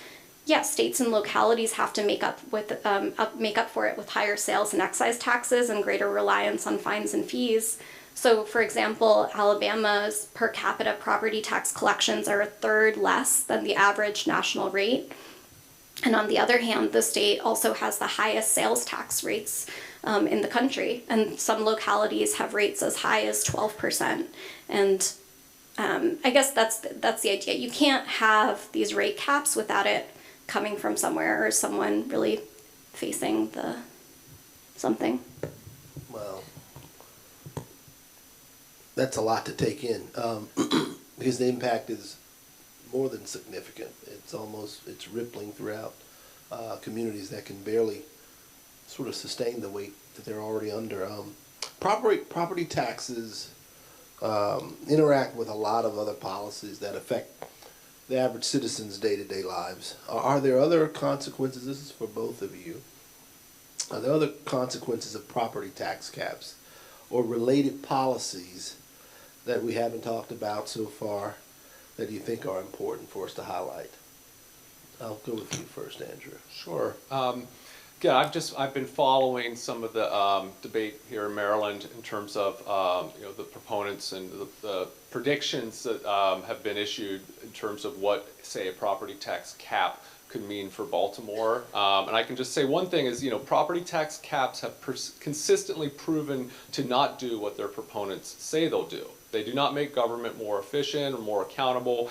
yeah, states and localities have to make up for it with higher sales and excise taxes and greater reliance on fines and fees. So, for example, Alabama's per capita property tax collections are a third less than the average national rate. And on the other hand, the state also has the highest sales tax rates in the country. And some localities have rates as high as 12%. And I guess that's the idea. You can't have these rate caps without it coming from somewhere or someone really facing something. Well, that's a lot to take in because the impact is more than significant. It's rippling throughout communities that can barely sort of sustain the weight that they're already under. Property taxes interact with a lot of other policies that affect the average citizen's day-to-day lives. Are there other consequences? This is for both of you. Are there other consequences of property tax caps or related policies that we haven't talked about so far that you think are important for us to highlight? I'll go with you first, Andrew. Sure. Yeah, I've been following some of the debate here in Maryland in terms of you know, the proponents and the predictions that have been issued in terms of what, say, a property tax cap could mean for Baltimore. And I can just say one thing is, you know, property tax caps have consistently proven to not do what their proponents say they'll do. They do not make government more efficient or more accountable.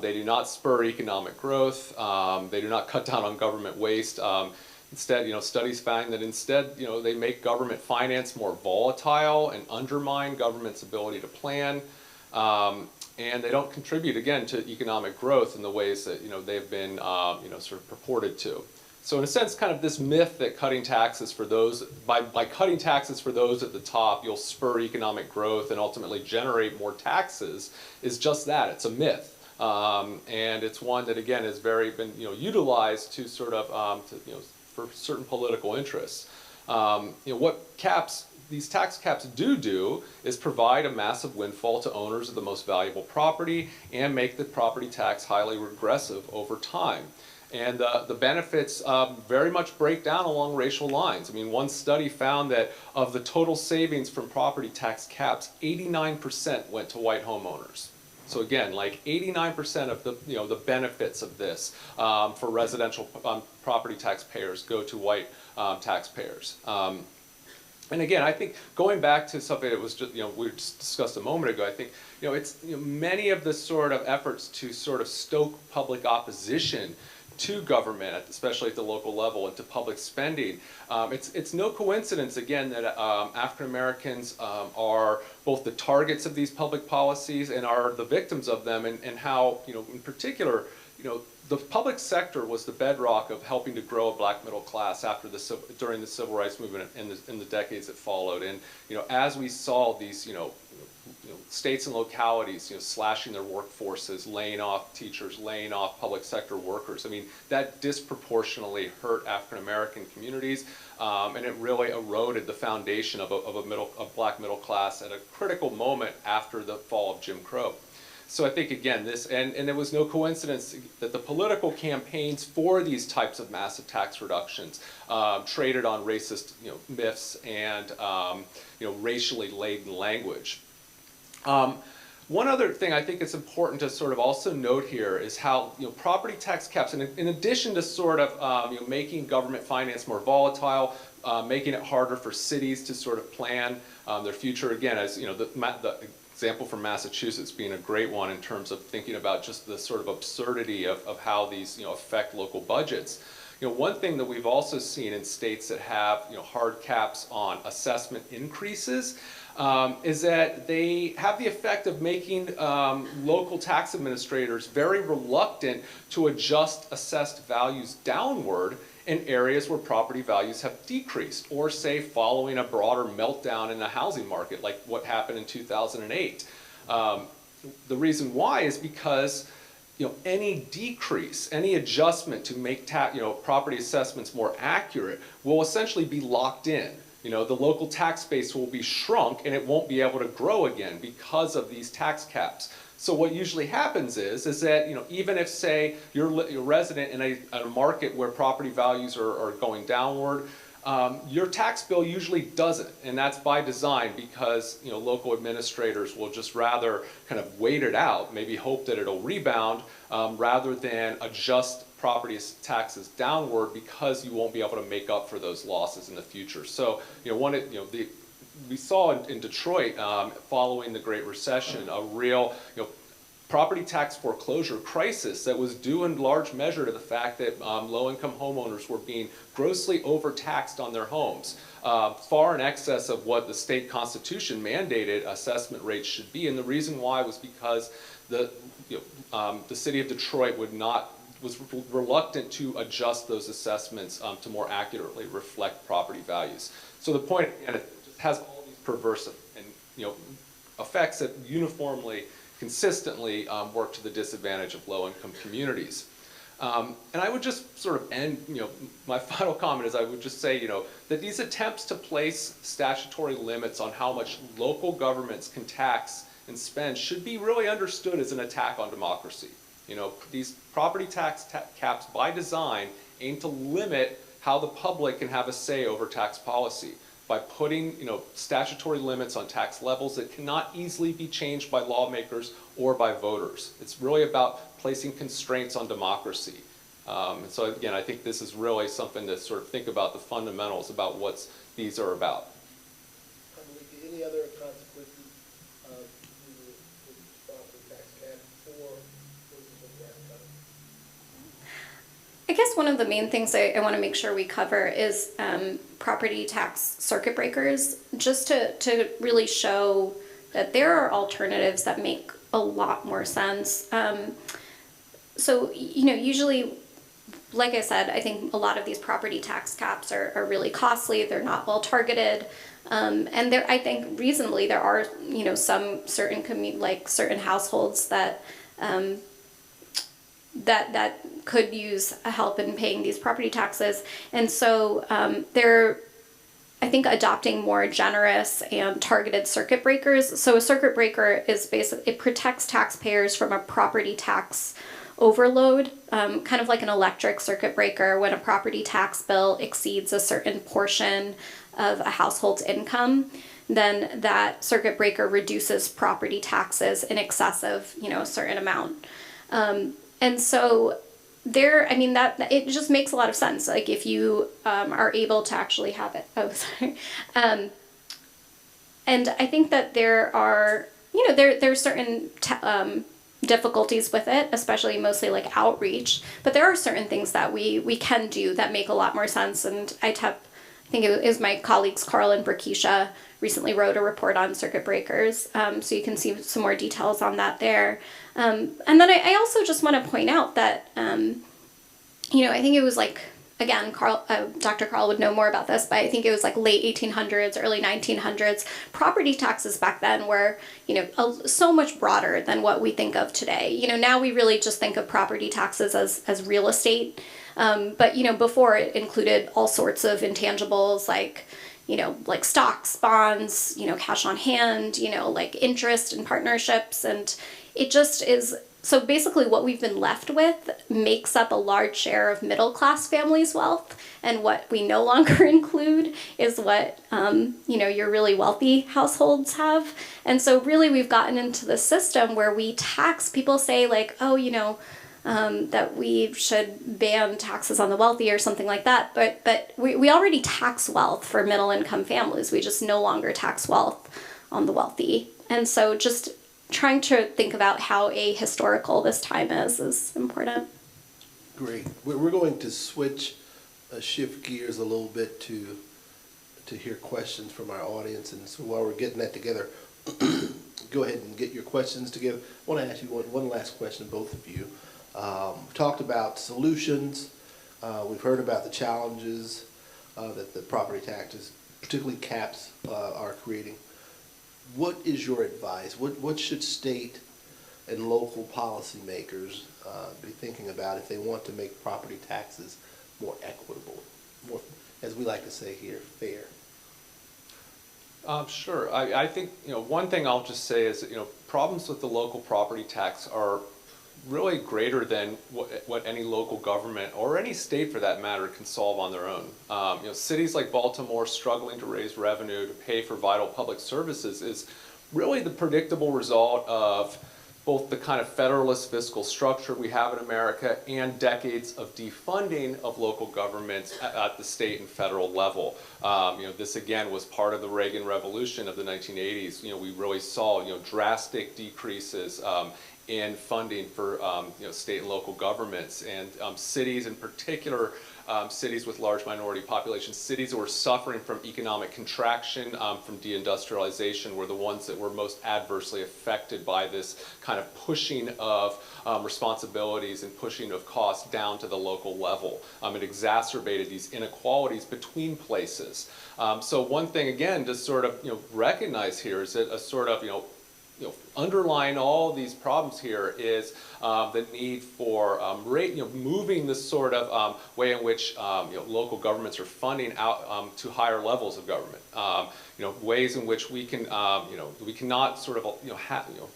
They do not spur economic growth. They do not cut down on government waste. Instead, you know, studies find that instead, you know, they make government finance more volatile and undermine government's ability to plan. And they don't contribute, again, to economic growth in the ways that, you know, they've been, you know, sort of purported to. So in a sense, kind of this myth that cutting taxes for those, by cutting taxes for those at the top, you'll spur economic growth and ultimately generate more taxes is just that. It's a myth. And it's one that, again, has been, you know, utilized to sort of, you know, for certain political interests. You know, what these tax caps do is provide a massive windfall to owners of the most valuable property and make the property tax highly regressive over time. And the benefits very much break down along racial lines. I mean, one study found that of the total savings from property tax caps, 89% went to white homeowners. So again, like 89% of the, you know, the benefits of this for residential property taxpayers go to white taxpayers. And again, I think going back to something that was just, you know, we just discussed a moment ago, I think, you know, it's, you know, many of the sort of efforts to sort of stoke public opposition to government, especially at the local level, and to public spending. It's no coincidence, again, that African Americans are both the targets of these public policies and are the victims of them, and how, in particular, the public sector was the bedrock of helping to grow a black middle class during the civil rights movement in the decades that followed. And as we saw these states and localities slashing their workforces, laying off teachers, laying off public sector workers, I mean, that disproportionately hurt African American communities, and it really eroded the foundation of a black middle class at a critical moment after the fall of Jim Crow. So I think, again, and it was no coincidence that the political campaigns for these types of massive tax reductions traded on racist myths and racially laden language. One other thing I think it's important to sort of also note here is how property tax caps, in addition to sort of making government finance more volatile, making it harder for cities to sort of plan their future, again, as the example from Massachusetts being a great one in terms of thinking about just the sort of absurdity of how these affect local budgets. One thing that we've also seen in states that have hard caps on assessment increases is that they have the effect of making local tax administrators very reluctant to adjust assessed values downward in areas where property values have decreased, or say following a broader meltdown in the housing market like what happened in 2008. The reason why is because any decrease, any adjustment to make property assessments more accurate will essentially be locked in. The local tax base will be shrunk and it won't be able to grow again because of these tax caps. So what usually happens is that even if, say, you're a resident in a market where property values are going downward, your tax bill usually doesn't, and that's by design because local administrators will just rather kind of wait it out, maybe hope that it'll rebound, rather than adjust property taxes downward because you won't be able to make up for those losses in the future. So we saw in Detroit following the Great Recession a real property tax foreclosure crisis that was due in large measure to the fact that low-income homeowners were being grossly overtaxed on their homes, far in excess of what the state constitution mandated assessment rates should be. And the reason why was because the city of Detroit was reluctant to adjust those assessments to more accurately reflect property values. So the point, and it just has all these perverse and effects that uniformly, consistently work to the disadvantage of low-income communities. And I would just sort of end, my final comment is I would just say, that these attempts to place statutory limits on how much local governments can tax and spend should be really understood as an attack on democracy. These property tax caps by design aim to limit how the public can have a say over tax policy by putting statutory limits on tax levels that cannot easily be changed by lawmakers or by voters. It's really about placing constraints on democracy. And so again, I think this is really something to sort of think about the fundamentals about what these are about. Kamolika, any other consequences of the property tax cap for I guess one of the main things I want to make sure we cover is property tax circuit breakers, just to really show that there are alternatives that make a lot more sense. So, usually, like I said, I think a lot of these property tax caps are really costly. They're not well targeted. And I think reasonably there are, some certain households that that could use help in paying these property taxes. And so they're, I think, adopting more generous and targeted circuit breakers. So a circuit breaker is basically, it protects taxpayers from a property tax overload, kind of like an electric circuit breaker. When a property tax bill exceeds a certain portion of a household's income, then that circuit breaker reduces property taxes in excess of, a certain amount. And so that it just makes a lot of sense. Like if you are able to actually have it. Oh, sorry. And I think that there are, there's certain difficulties with it, especially mostly like outreach. But there are certain things that we can do that make a lot more sense. And I think it was my colleagues Kahrl and Brickisha recently wrote a report on circuit breakers, so you can see some more details on that there. And then I also just want to point out that, I think it was like, again, Dr. Kahrl would know more about this, but I think it was like late 1800s, early 1900s. Property taxes back then were, so much broader than what we think of today. Now we really just think of property taxes as real estate. But, before it included all sorts of intangibles like stocks, bonds, cash on hand, like interest and partnerships. And it just is. So basically what we've been left with makes up a large share of middle class families' wealth. And what we no longer include is what, your really wealthy households have. And so really we've gotten into the system where we tax, people say like, that we should ban taxes on the wealthy or something like that. But we already tax wealth for middle income families. We just no longer tax wealth on the wealthy. And so just trying to think about how ahistorical this time is important. Great. We're going to shift gears a little bit to hear questions from our audience. And so while we're getting that together, go ahead and get your questions together. I want to ask you one last question, both of you. We've talked about solutions. We've heard about the challenges that the property taxes, particularly caps, are creating. What is your advice? What should state and local policymakers be thinking about if they want to make property taxes more equitable, more, as we like to say here, fair? Sure. I think one thing I'll just say is that problems with the local property tax are really greater than what any local government or any state for that matter can solve on their own. Cities like Baltimore struggling to raise revenue to pay for vital public services is really the predictable result of both the kind of federalist fiscal structure we have in America and decades of defunding of local governments at the state and federal level. This again was part of the Reagan Revolution of the 1980s. We really saw drastic decreases in funding for state and local governments, and cities in particular, cities with large minority populations, cities that were suffering from economic contraction, from deindustrialization, were the ones that were most adversely affected by this kind of pushing of responsibilities and pushing of costs down to the local level. It exacerbated these inequalities between places. So one thing again to sort of recognize here is that a sort of underlying all these problems here is the need for moving this sort of way in which local governments are funding out to higher levels of government. Ways in which we can we cannot sort of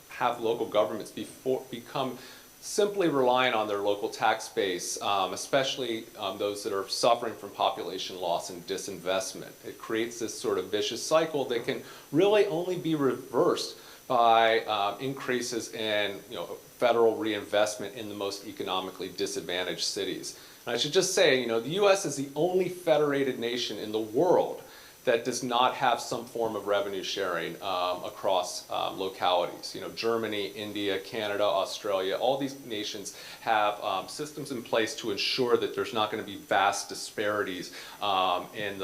have local governments become simply relying on their local tax base, especially those that are suffering from population loss and disinvestment. It creates this sort of vicious cycle that can really only be reversed by increases in federal reinvestment in the most economically disadvantaged cities. And I should just say, the U.S. is the only federated nation in the world that does not have some form of revenue sharing across localities. Germany, India, Canada, Australia, all these nations have systems in place to ensure that there's not going to be vast disparities in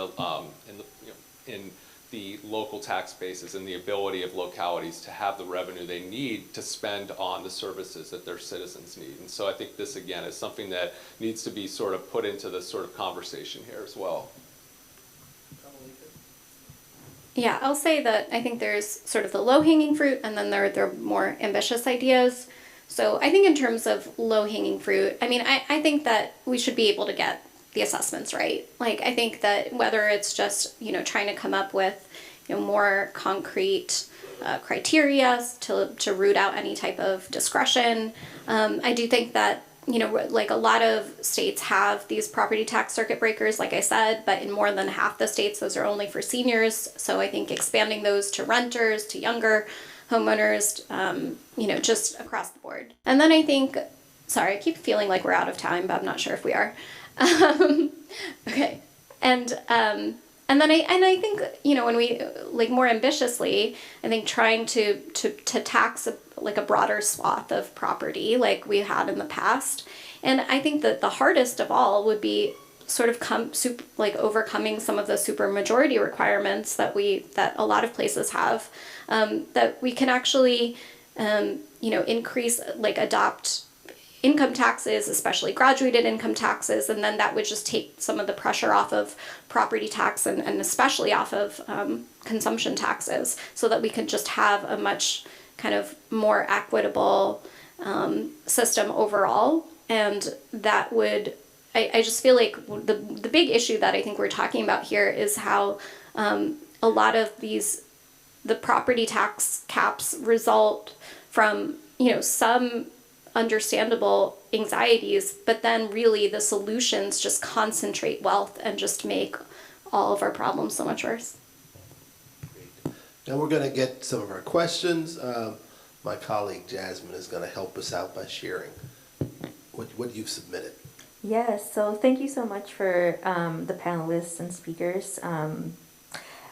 the local tax bases and the ability of localities to have the revenue they need to spend on the services that their citizens need. And so I think this, again, is something that needs to be sort of put into this sort of conversation here as well. Yeah, I'll say that I think there's sort of the low-hanging fruit, and then there are more ambitious ideas. So I think in terms of low-hanging fruit, I think that we should be able to get the assessments right. Like, I think that whether it's just, trying to come up with, more concrete criteria to root out any type of discretion. I do think that, like a lot of states have these property tax circuit breakers, like I said, but in more than half the states, those are only for seniors. So I think expanding those to renters, to younger homeowners, just across the board. And then I think, sorry, I keep feeling like we're out of time, but I'm not sure if we are. Okay. And And then I think, you know, when we like more ambitiously, I think trying to tax a broader swath of property like we had in the past. And I think that the hardest of all would be sort of overcoming some of the supermajority requirements that a lot of places have, that we can actually increase, adopt income taxes, especially graduated income taxes, and then that would just take some of the pressure off of property tax and especially off of consumption taxes, so that we can just have a much kind of more equitable system overall. And that would, I just feel like the big issue that I think we're talking about here is how a lot of the property tax caps result from, some understandable anxieties, but then really the solutions just concentrate wealth and just make all of our problems so much worse. Now we're going to get some of our questions. My colleague Jasmine is going to help us out by sharing what you've submitted. Yes, so thank you so much for the panelists and speakers.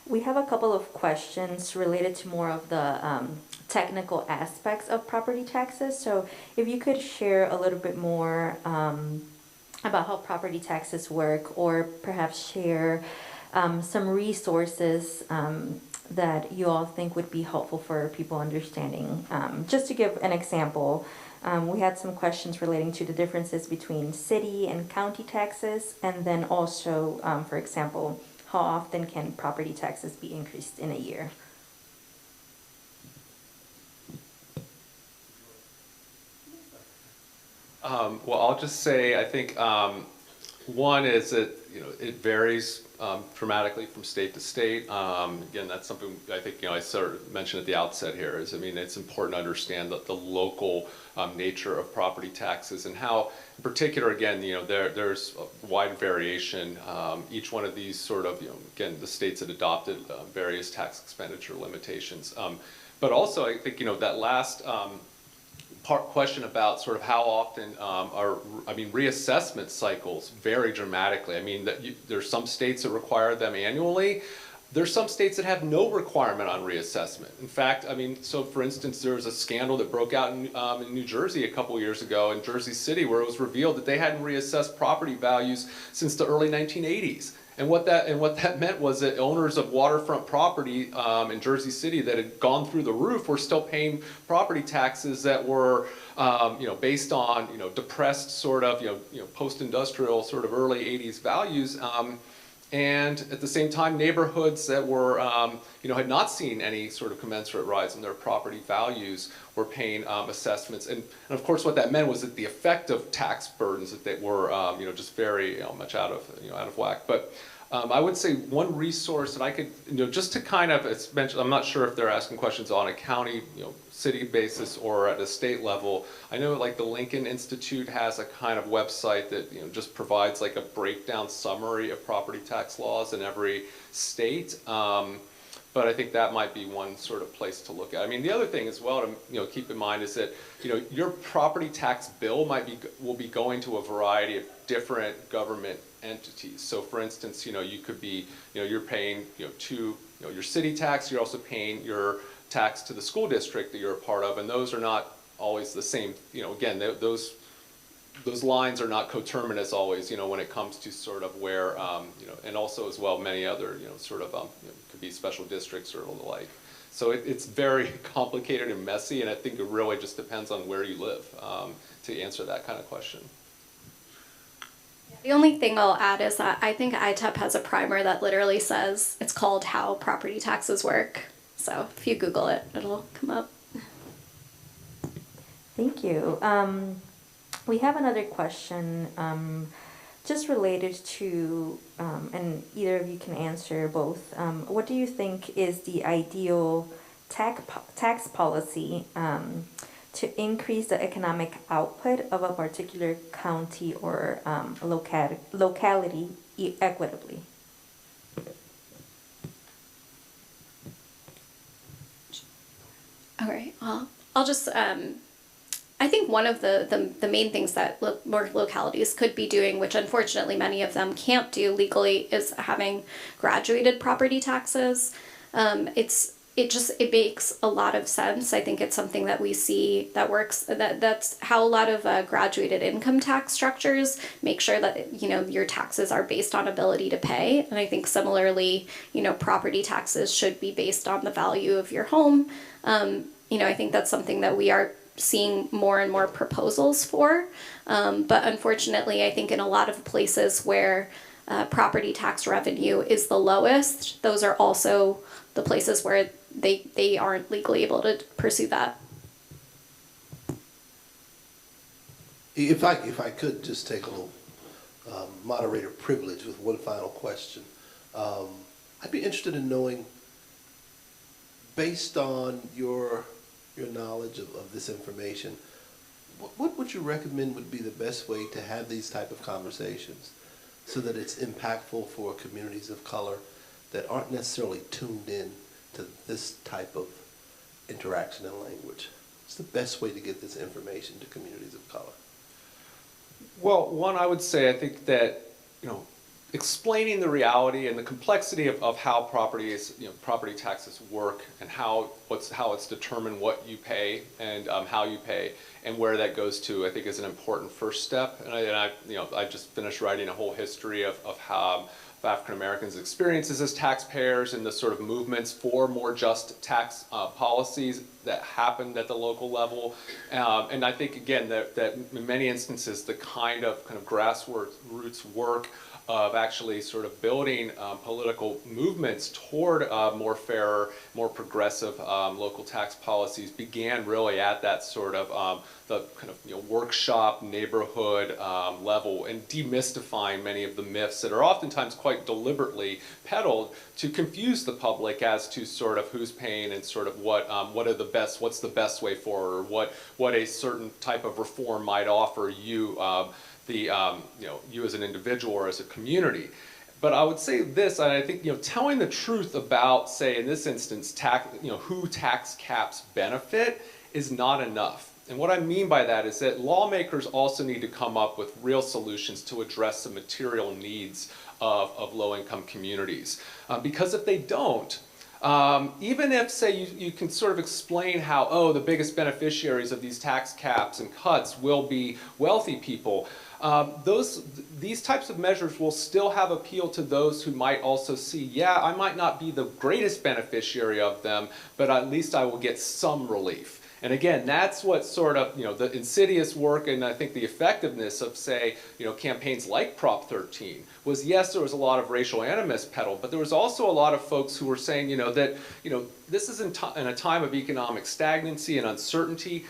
We have a couple of questions related to more of the technical aspects of property taxes. So if you could share a little bit more about how property taxes work, or perhaps share some resources that you all think would be helpful for people understanding. Just to give an example, we had some questions relating to the differences between city and county taxes, and then also, for example, how often can property taxes be increased in a year? Well, I'll just say, I think one is that it varies dramatically from state to state. Again, that's something I think I sort of mentioned at the outset here. It's important to understand the local nature of property taxes, and how, in particular, again, there's a wide variation. Each one of these sort of, again, the states had adopted various tax expenditure limitations. But also, I think that last question about sort of how often reassessment cycles vary dramatically. There's some states that require them annually. There's some states that have no requirement on reassessment. In fact, so for instance, there was a scandal that broke out in New Jersey a couple years ago, in Jersey City, where it was revealed that they hadn't reassessed property values since the early 1980s. And what that meant was that owners of waterfront property in Jersey City that had gone through the roof were still paying property taxes that were, based on depressed sort of post-industrial sort of early 80s values, and at the same time neighborhoods that were had not seen any sort of commensurate rise in their property values were paying assessments. And of course, what that meant was that the effect of tax burdens that they were just very much out of whack. But I would say one resource that I could just to kind of, it's mentioned, I'm not sure if they're asking questions on a county city basis or at a state level. I know like the Lincoln Institute has a kind of website that just provides like a breakdown summary of property tax laws in every state. But I think that might be one sort of place to look at. The other thing as well to keep in mind is that your property tax bill will be going to a variety of different government entities. So for instance, you could be you're paying to your city tax. You're also paying your tax to the school district that you're a part of, and those are not always the same. Again, those lines are not coterminous always. When it comes to sort of where and also as well many other sort of could be special districts or the like. So it's very complicated and messy, and I think it really just depends on where you live to answer that kind of question. The only thing I'll add is that I think ITEP has a primer that literally says, it's called How Property Taxes Work. So if you Google it, it'll come up. Thank you. We have another question just related to, and either of you can answer both. What do you think is the ideal tax policy to increase the economic output of a particular county or locality equitably? All right. Well, I'll just I think one of the main things that more localities could be doing, which unfortunately many of them can't do legally, is having graduated property taxes. It makes a lot of sense. I think it's something that we see that works. That's how a lot of graduated income tax structures make sure that your taxes are based on ability to pay. And I think similarly, property taxes should be based on the value of your home. I think that's something that we are seeing more and more proposals for. But unfortunately, I think in a lot of places where property tax revenue is the lowest, those are also the places where they aren't legally able to pursue that. If I could just take a little moderator privilege with one final question, I'd be interested in knowing, based on your knowledge of this information, what would you recommend would be the best way to have these type of conversations so that it's impactful for communities of color that aren't necessarily tuned in to this type of interaction and language? What's the best way to get this information to communities of color? Well, one, I would say, I think that, explaining the reality and the complexity of how property taxes work and how it's determined what you pay and how you pay and where that goes to, I think is an important first step. And I just finished writing a whole history of how African Americans' experiences as taxpayers and the sort of movements for more just tax policies that happened at the local level. And I think, again, that in many instances, the kind of grassroots work of actually sort of building political movements toward more fairer, more progressive local tax policies began really at that sort of the kind of workshop neighborhood level, and demystifying many of the myths that are oftentimes quite deliberately peddled to confuse the public as to sort of who's paying and sort of what's the best way forward, or what a certain type of reform might offer you. You as an individual or as a community. But I would say this, and I think telling the truth about, say in this instance, who tax caps benefit is not enough. And what I mean by that is that lawmakers also need to come up with real solutions to address the material needs of low-income communities. Because if they don't, even if, say, you can sort of explain how, the biggest beneficiaries of these tax caps and cuts will be wealthy people, these types of measures will still have appeal to those who might also see, I might not be the greatest beneficiary of them, but at least I will get some relief. And again, that's what sort of, the insidious work and I think the effectiveness of, say, campaigns like Prop 13 was, yes, there was a lot of racial animus peddled, but there was also a lot of folks who were saying, that, this is in a time of economic stagnancy and uncertainty.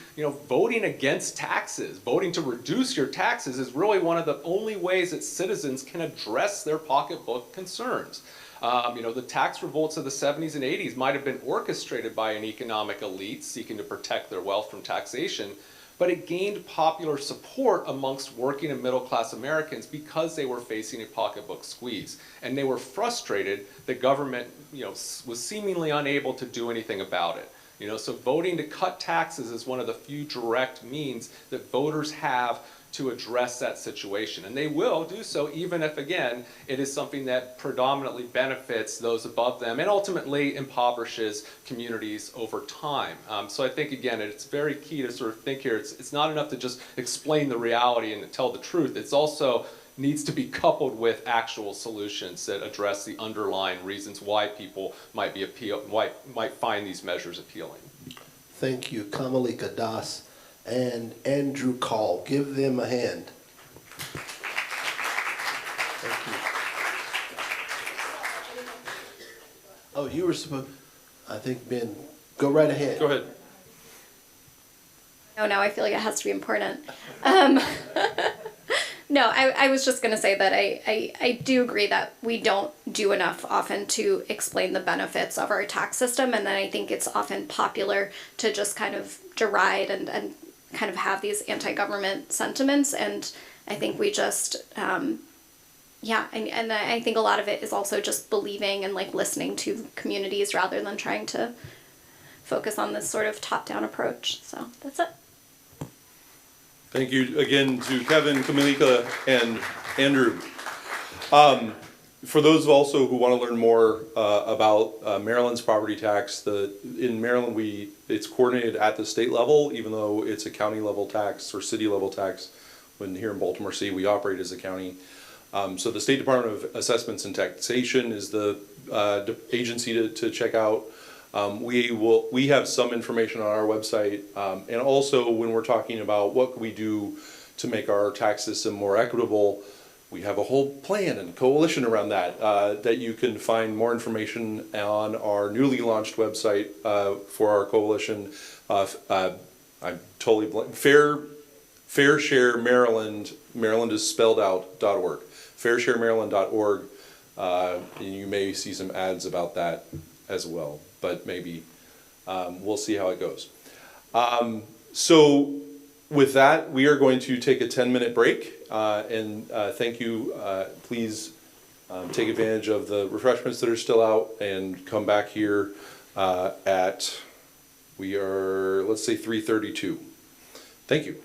Voting against taxes, voting to reduce your taxes is really one of the only ways that citizens can address their pocketbook concerns. The tax revolts of the 70s and 80s might have been orchestrated by an economic elite seeking to protect their wealth from taxation, but it gained popular support amongst working and middle-class Americans because they were facing a pocketbook squeeze. And they were frustrated that government, was seemingly unable to do anything about it. So voting to cut taxes is one of the few direct means that voters have to address that situation. And they will do so even if, again, it is something that predominantly benefits those above them and ultimately impoverishes communities over time. So I think, again, it's very key to sort of think here. It's not enough to just explain the reality and tell the truth. It's also needs to be coupled with actual solutions that address the underlying reasons why people might find these measures appealing. Thank you, Kamolika Das and Andrew Kahrl. Give them a hand. Thank you. Oh, you were supposed, I think, Ben, go right ahead. Go ahead. Oh, now I feel like it has to be important. No, I was just going to say that I do agree that we don't do enough often to explain the benefits of our tax system, and then I think it's often popular to just kind of deride and kind of have these anti-government sentiments, and I think we just, and I think a lot of it is also just believing and like listening to communities rather than trying to focus on this sort of top-down approach. So that's it. Thank you again to Kevin, Kamolika, and Andrew. For those also who want to learn more about Maryland's property tax, in Maryland it's coordinated at the state level, even though it's a county level tax or city level tax. When here in Baltimore City we operate as a county. So the State Department of Assessments and Taxation is the agency to check out. We have some information on our website, and also when we're talking about what can we do to make our tax system more equitable, we have a whole plan and coalition around that that you can find more information on our newly launched website for our coalition. I'm totally blank. Fair Share Maryland. Maryland is spelled out .org. FairShareMaryland.org. And you may see some ads about that as well, but maybe we'll see how it goes. So with that, we are going to take a 10-minute break, and thank you. Please take advantage of the refreshments that are still out and come back here let's say 3:32. Thank you.